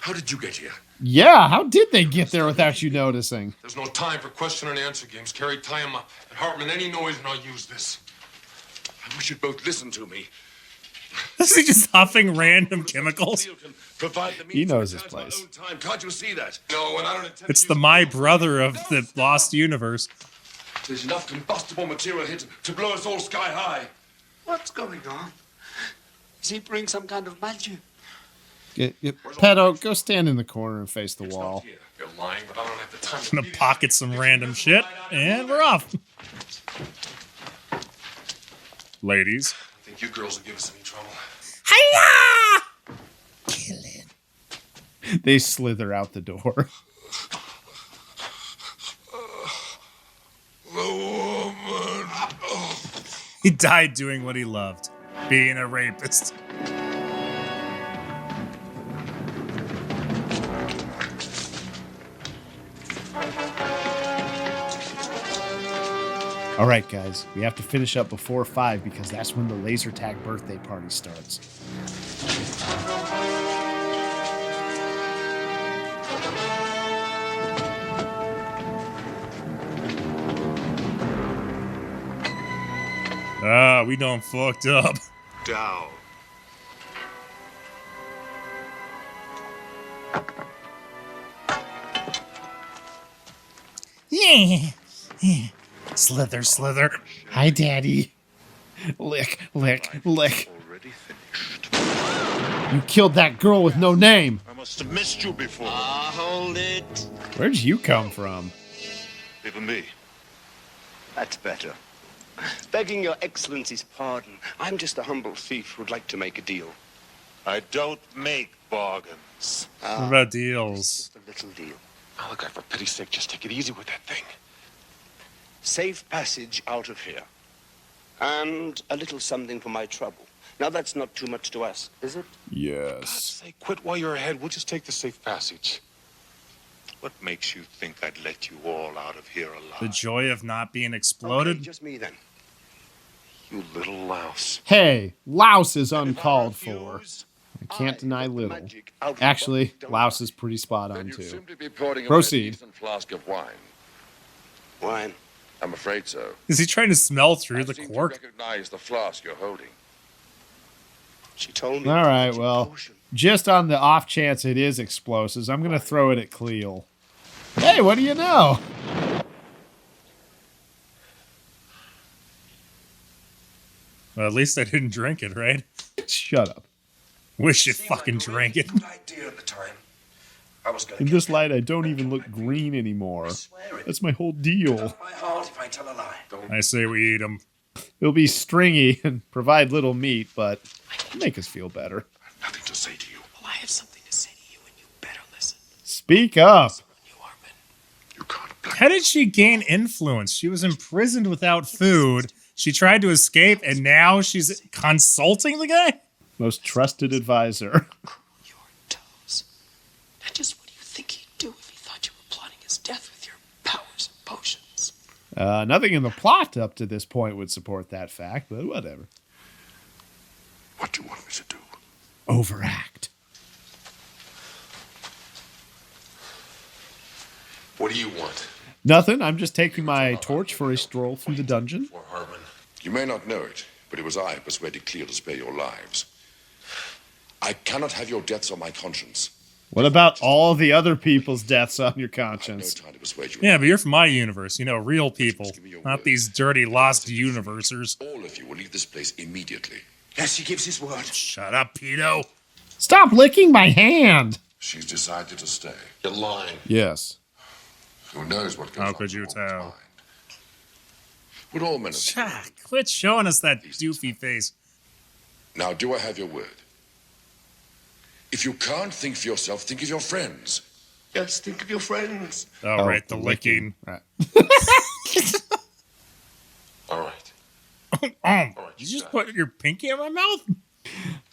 How did you get here? Yeah, how did they get there without you noticing? There's no time for question and answer games. Carrie, tie him up. And Hartman, any noise and I'll use this. I wish you'd both listen to me. Is he just huffing random chemicals? He knows his place. Can't you see that? No, and I don't intend It's the my brother of the Lost Universe. There's enough combustible material here to blow us all sky high. What's going on? Is he bring some kind of magic? Pedo, go stand in the corner and face the wall. You're lying, but I don't have the time. I'm gonna pocket some random shit, and we're off. Ladies. I think you girls will give us any trouble. Hiya! Kill it. They slither out the door. He died doing what he loved, being a rapist. All right, guys, we have to finish up before 5 because that's when the laser tag birthday party starts. Ah, we done fucked up. Down. Yeah. Slither, slither. Hi, Daddy. Lick, lick, lick. Already finished. You killed that girl with no name. I must have missed you before. Hold it. Where'd you come from? Even me. That's better. Begging your excellency's pardon, I'm just a humble thief who'd like to make a deal. I don't make bargains. What about deals? Just a little deal. Oh, look, for pity's sake, just take it easy with that thing. Safe passage out of here. And a little something for my trouble. Now that's not too much to ask, is it? God's sake, quit while you're ahead. We'll just take the safe passage. What makes you think I'd let you all out of here alive? The joy of not being exploded? Okay, just me then. You little louse. Hey, louse is uncalled for. I can't deny little. Actually, louse is pretty spot on, You too. simply be pouring away Proceed. a decent flask of wine. Wine? I'm afraid so. Is he trying to smell through the I seem to cork? recognize the flask you're holding. She told me. All right, well, just on the off chance it is explosives, I'm going to throw it at Cleo. Hey, what do you know? Well, at least I didn't drink it, right? Shut up. Wish you fucking drank it. Good idea at the time. I was going In to this light, I don't even look green anymore. That's my whole deal. my heart if I tell a lie. I say we eat them. It'll be stringy and provide little meat, but make us feel better. Nothing to say to you. Well, I have something to say to you, and you better listen. Speak up. How did she gain influence? She was imprisoned without food. She tried to escape, and now she's consulting the guy? Most trusted advisor. Now, just what do you think he'd do if he thought you were plotting his death with your powers and potions? Nothing in the plot up to this point would support that fact, but whatever. What do you want me to do? Overact. What do you want? Nothing. I'm just taking my torch for a stroll through the dungeon. You may not know it, but it was I who persuaded Cleo to spare your lives. I cannot have your deaths on my conscience. What about all the other people's deaths on your conscience? Yeah, but you're from my universe. You know, real people. Not these dirty, lost universers. All of you will leave this place immediately. Yes, he gives his word. Shut up, pedo. Stop licking my hand! She's decided to stay. You're lying. Yes. Who knows what goes How on could you in your tell? mind? Would all men have... Jack, quit showing us that doofy face. Now, do I have your word? If you can't think for yourself, think of your friends. Yes, think of your friends. Oh, right, the licking. Right. All right. Did you just put your pinky in my mouth?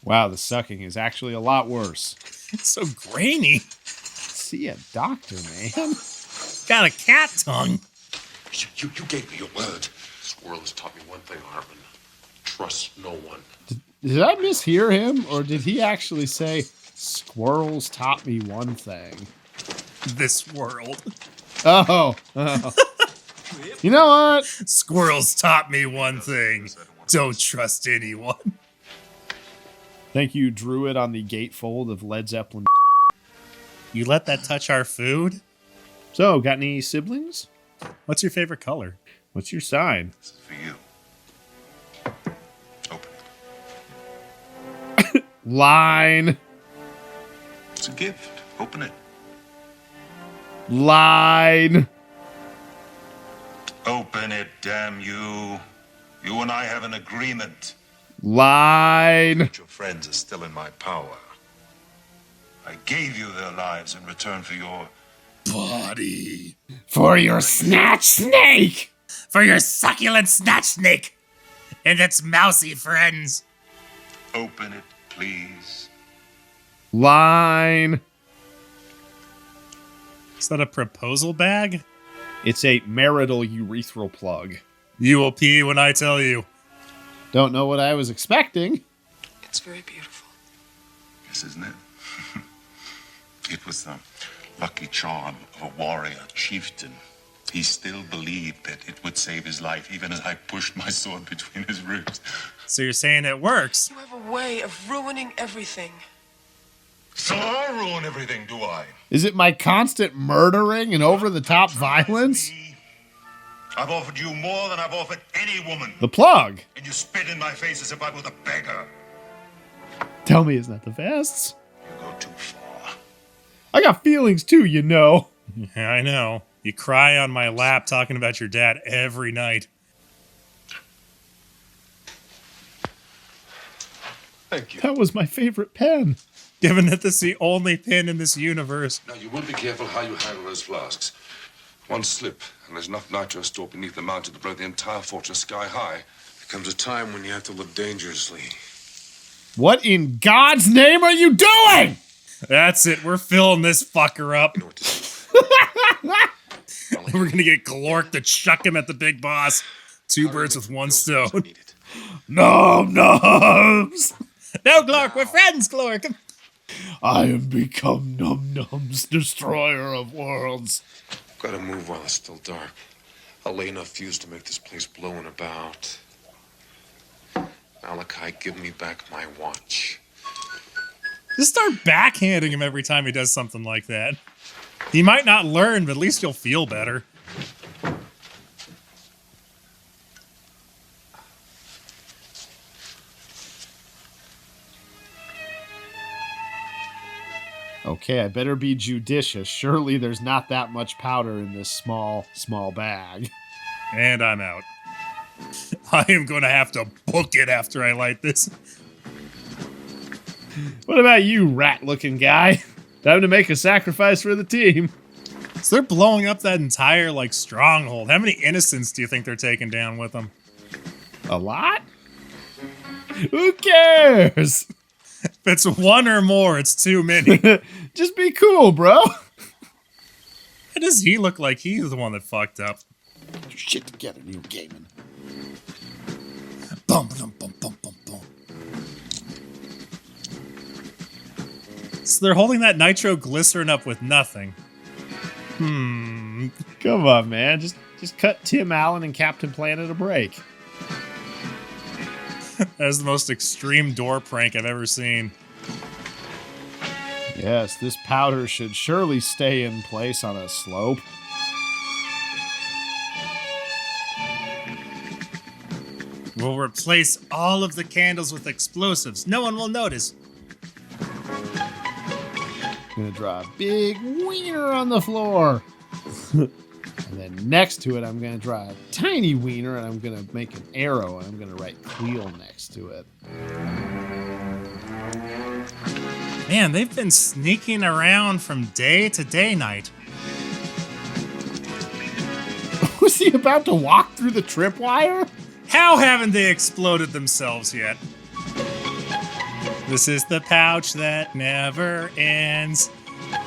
Wow, the sucking is actually a lot worse. It's so grainy. See a doctor, man. Got a cat tongue. You gave me your word. Squirrel has taught me one thing, Hartman. Trust no one. Did I mishear him, or did he actually say, squirrels taught me one thing? This world. Oh. You know what? Squirrels taught me one thing. Don't trust anyone. Thank you, Druid, on the gatefold of Led Zeppelin. You let that touch our food? So, got any siblings? What's your favorite color? What's your sign? This is for you. Line. It's a gift. Open it. Line. Open it, damn you. You and I have an agreement. Line. Your friends are still in my power. I gave you their lives in return for your body. For your snatch snake. For your succulent snatch snake. And its mousy friends. Open it, please. Line. Is that a proposal bag? It's a marital urethral plug. You will pee when I tell you. Don't know what I was expecting. It's very beautiful. Yes, isn't it? It was the lucky charm of a warrior chieftain. He still believed that it would save his life, even as I pushed my sword between his ribs. So you're saying it works? You have a way of ruining everything. So I ruin everything, do I? Is it my constant murdering and over-the-top violence? I've offered you more than I've offered any woman. The plug. And you spit in my face as if I was a beggar. Tell me, isn't that the best? You go too far. I got feelings too, you know. Yeah, I know. You cry on my lap talking about your dad every night. Thank you. That was my favorite pen. Given that this is the only pen in this universe. Now, you will be careful how you handle those flasks. One slip, and there's enough nitro stored beneath the mountain to blow the entire fortress sky high. There comes a time when you have to live dangerously. What in God's name are you doing? That's it. We're filling this fucker up. We're going to get Glork to chuck him at the big boss. Two birds with one stone. Nom noms. No, Glork. We're friends, Glork. I have become Num Num's destroyer of worlds. Gotta move while it's still dark. I'll lay enough fuse to make this place blow in about. Malachi, give me back my watch. Just start backhanding him every time he does something like that. He might not learn, but at least you'll feel better. Okay, I better be judicious. Surely there's not that much powder in this small bag. And I'm out. I am going to have to book it after I light this. What about you, rat-looking guy? Time to make a sacrifice for the team. So they're blowing up that entire, like, stronghold. How many innocents do you think they're taking down with them? A lot? Who cares? If it's one or more, it's too many. Just be cool, bro. Why does he look like he's the one that fucked up? Get your shit together, Neil Gaiman. Bum, bum, bum, bum, bum, bum. So they're holding that nitroglycerin up with nothing. Come on, man. Just cut Tim Allen and Captain Planet a break. That is the most extreme door prank I've ever seen. Yes, this powder should surely stay in place on a slope. We'll replace all of the candles with explosives. No one will notice. I'm gonna draw a big wiener on the floor. And then next to it, I'm going to draw a tiny wiener, and I'm going to make an arrow, and I'm going to write Cleel next to it. Man, they've been sneaking around from day to day night. Was he about to walk through the tripwire? How haven't they exploded themselves yet? This is the pouch that never ends.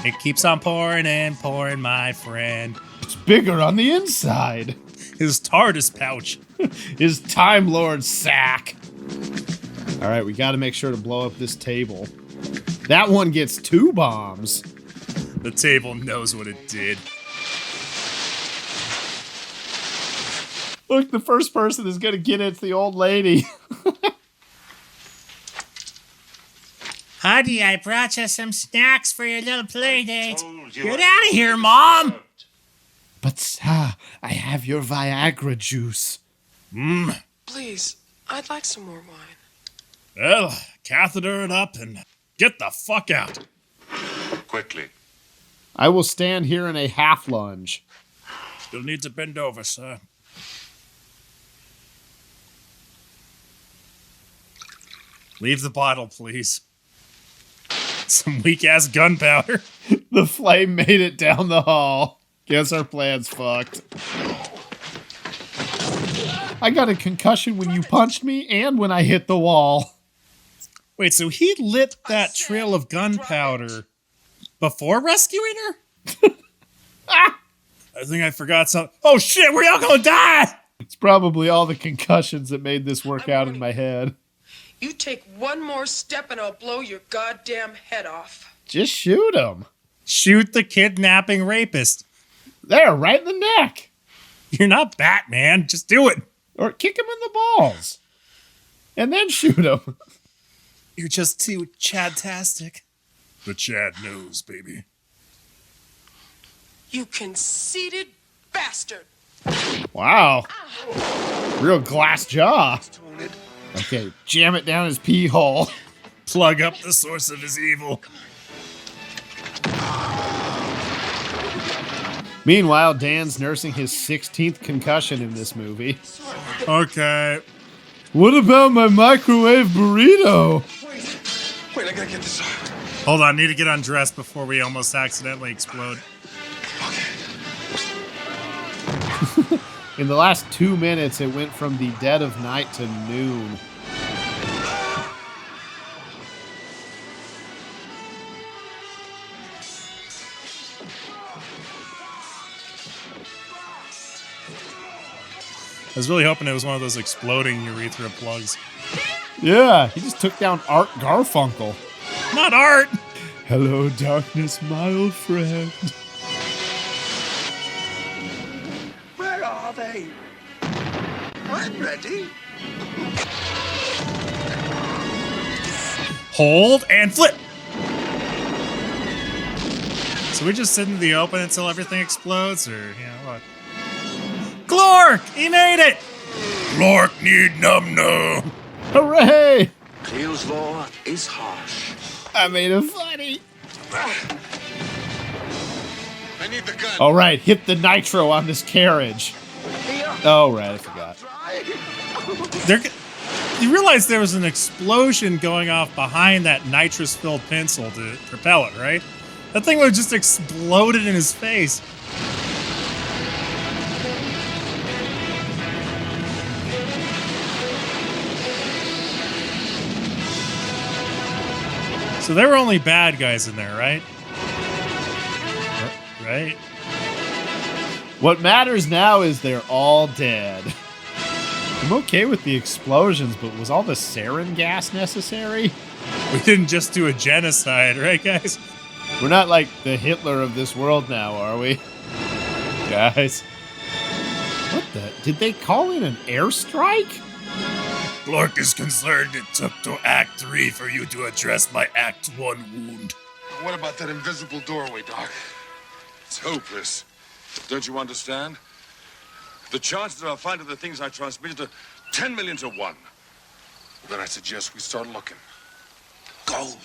It keeps on pouring and pouring, my friend. It's bigger on the inside. His TARDIS pouch. His Time Lord sack. All right, we got to make sure to blow up this table. That one gets 2 bombs. The table knows what it did. Look, the first person is going to get it's the old lady. Honey, I brought you some snacks for your little play date. Get out of here, Mom! But, sir, I have your Viagra juice. Please, I'd like some more wine. Well, catheter it up and get the fuck out. Quickly. I will stand here in a half lunge. You'll need to bend over, sir. Leave the bottle, please. Some weak-ass gunpowder. The flame made it down the hall. Guess our plan's fucked. I got a concussion when you punched me and when I hit the wall. Wait, so he lit that trail of gunpowder before rescuing her? I think I forgot something. Oh shit, we're all gonna die! It's probably all the concussions that made this work out in my head. You take one more step and I'll blow your goddamn head off. Just shoot him. Shoot the kidnapping rapist. There, right in the neck. You're not Batman. Just do it. Or kick him in the balls. And then shoot him. You're just too Chad-tastic. The Chad knows, baby. You conceited bastard. Wow. Real glass jaw. Okay, jam it down his pee hole. Plug up the source of his evil. Meanwhile, Dan's nursing his 16th concussion in this movie. Okay. What about my microwave burrito? Wait, I gotta get this off. Hold on, need to get undressed before we almost accidentally explode. In the last 2 minutes, it went from the dead of night to noon. I was really hoping it was one of those exploding urethra plugs. Yeah, he just took down Art Garfunkel. Not Art! Hello, darkness, my old friend. Where are they? I'm ready. Hold and flip! So we just sit in the open until everything explodes, or, you know, what? Glork! He made it! Glork need num-num! Hooray! Cleo's law is harsh. I made it funny. I need the gun. All right, hit the nitro on this carriage. Oh, right, I forgot. You realize there was an explosion going off behind that nitrous-filled pencil to propel it, right? That thing would have just exploded in his face. So there were only bad guys in there, right? Right? What matters now is they're all dead. I'm okay with the explosions, but was all the sarin gas necessary? We didn't just do a genocide, right, guys? We're not like the Hitler of this world now, are we? Guys. What the? Did they call in an airstrike? Glork is concerned it took to Act 3 for you to address my Act 1 wound. What about that invisible doorway, Doc? It's hopeless. Don't you understand? The chances that I'll find the things I transmitted are 10 million to 1. Then I suggest we start looking. Gold.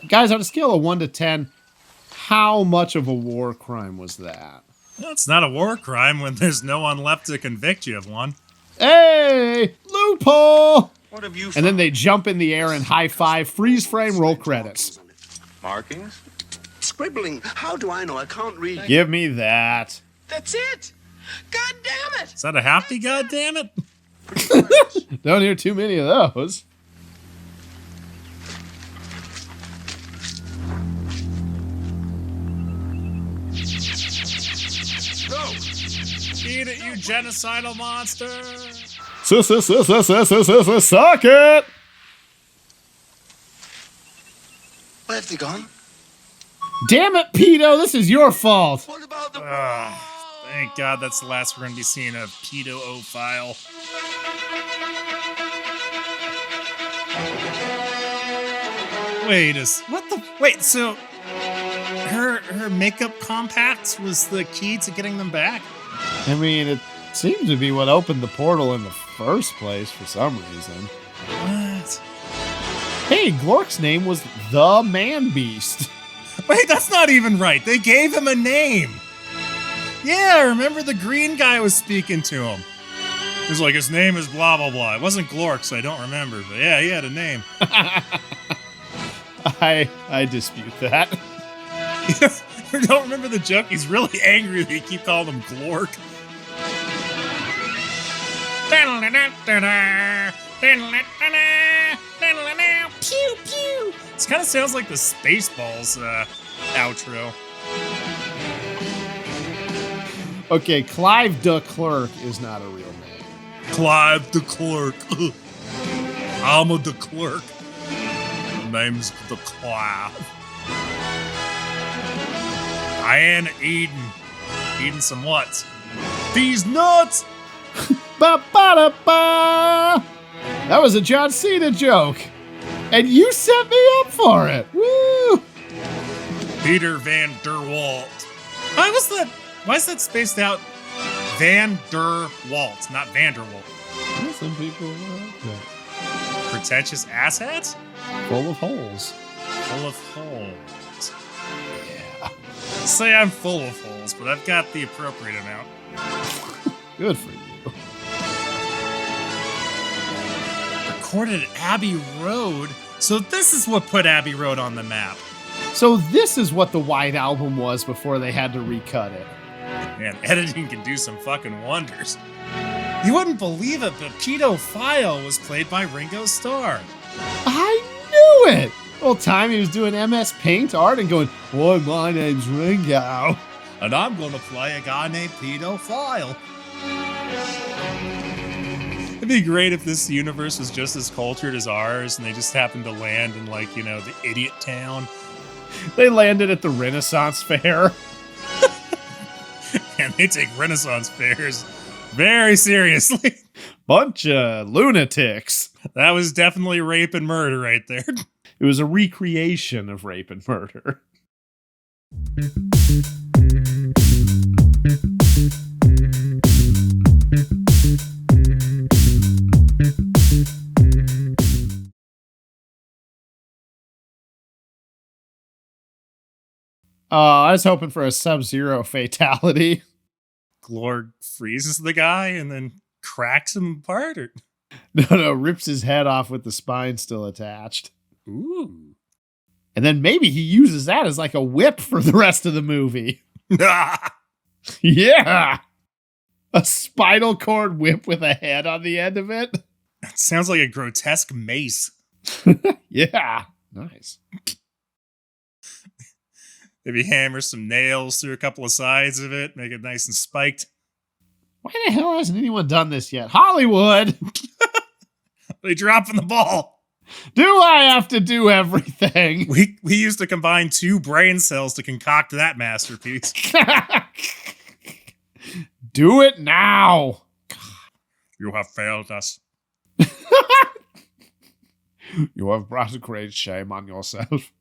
Guys, on a scale of 1 to 10, how much of a war crime was that? Well, it's not a war crime when there's no one left to convict you of one. Hey! Loophole! What have you And then they jump in the air and high five, freeze frame, roll credits. Markings? Scribbling. How do I know? I can't read. Give me that. That's it. God damn it. Is that a happy goddammit? Don't hear too many of those. Eat it, you genocidal monster! Suck it! Where have they gone? Damn it, Pedo, this is your fault. Thank God that's the last we're going to be seeing of pedo-ophile. Wait, so her makeup compacts was the key to getting them back? I mean, it seems to be what opened the portal in the first place for some reason. What? Hey, Glork's name was the Man Beast. Wait, that's not even right. They gave him a name. Yeah, I remember the green guy was speaking to him. He was like, his name is blah, blah, blah. It wasn't Glork, so I don't remember. But yeah, he had a name. I dispute that. You don't remember the joke? He's really angry that you keep calling him Glork. Pew, pew. This kind of sounds like the Spaceballs outro. Okay, Clive de Klerk is not a real name. Clive de Klerk. I'm a de Klerk. The name's the Clive. Diana Eden. Eating some what? These nuts! Ba-ba-da-ba! That was a John Cena joke. And you set me up for it. Woo! Peter Van Der Walt. Why is that spaced out? Van Der Walt, not Vanderwalt. Some people like that. Pretentious asshats? Full of holes. Full of holes. Yeah. Say I'm full of holes, but I've got the appropriate amount. Good for you. Recorded at Abbey Road? So this is what put Abbey Road on the map. So this is what the White Album was before they had to recut it. Man, editing can do some fucking wonders. You wouldn't believe it, but Pedophile was played by Ringo Starr. I knew it! Whole time he was doing MS Paint art and going, boy, my name's Ringo. And I'm gonna play a guy named Pedophile. It'd be great if this universe was just as cultured as ours and they just happened to land in, like, you know, the idiot town. They landed at the Renaissance Fair. And they take Renaissance fairs very seriously. Bunch of lunatics. That was definitely rape and murder right there. It was a recreation of rape and murder. I was hoping for a Sub-Zero fatality. Glorg freezes the guy and then cracks him apart? Or... No, rips his head off with the spine still attached. Ooh. And then maybe he uses that as like a whip for the rest of the movie. Yeah. A spinal cord whip with a head on the end of it. That sounds like a grotesque mace. Yeah. Nice. Maybe hammer some nails through a couple of sides of it, make it nice and spiked. Why the hell hasn't anyone done this yet? Hollywood! They dropping the ball. Do I have to do everything? We used to combine 2 brain cells to concoct that masterpiece. Do it now. You have failed us. You have brought a great shame on yourself.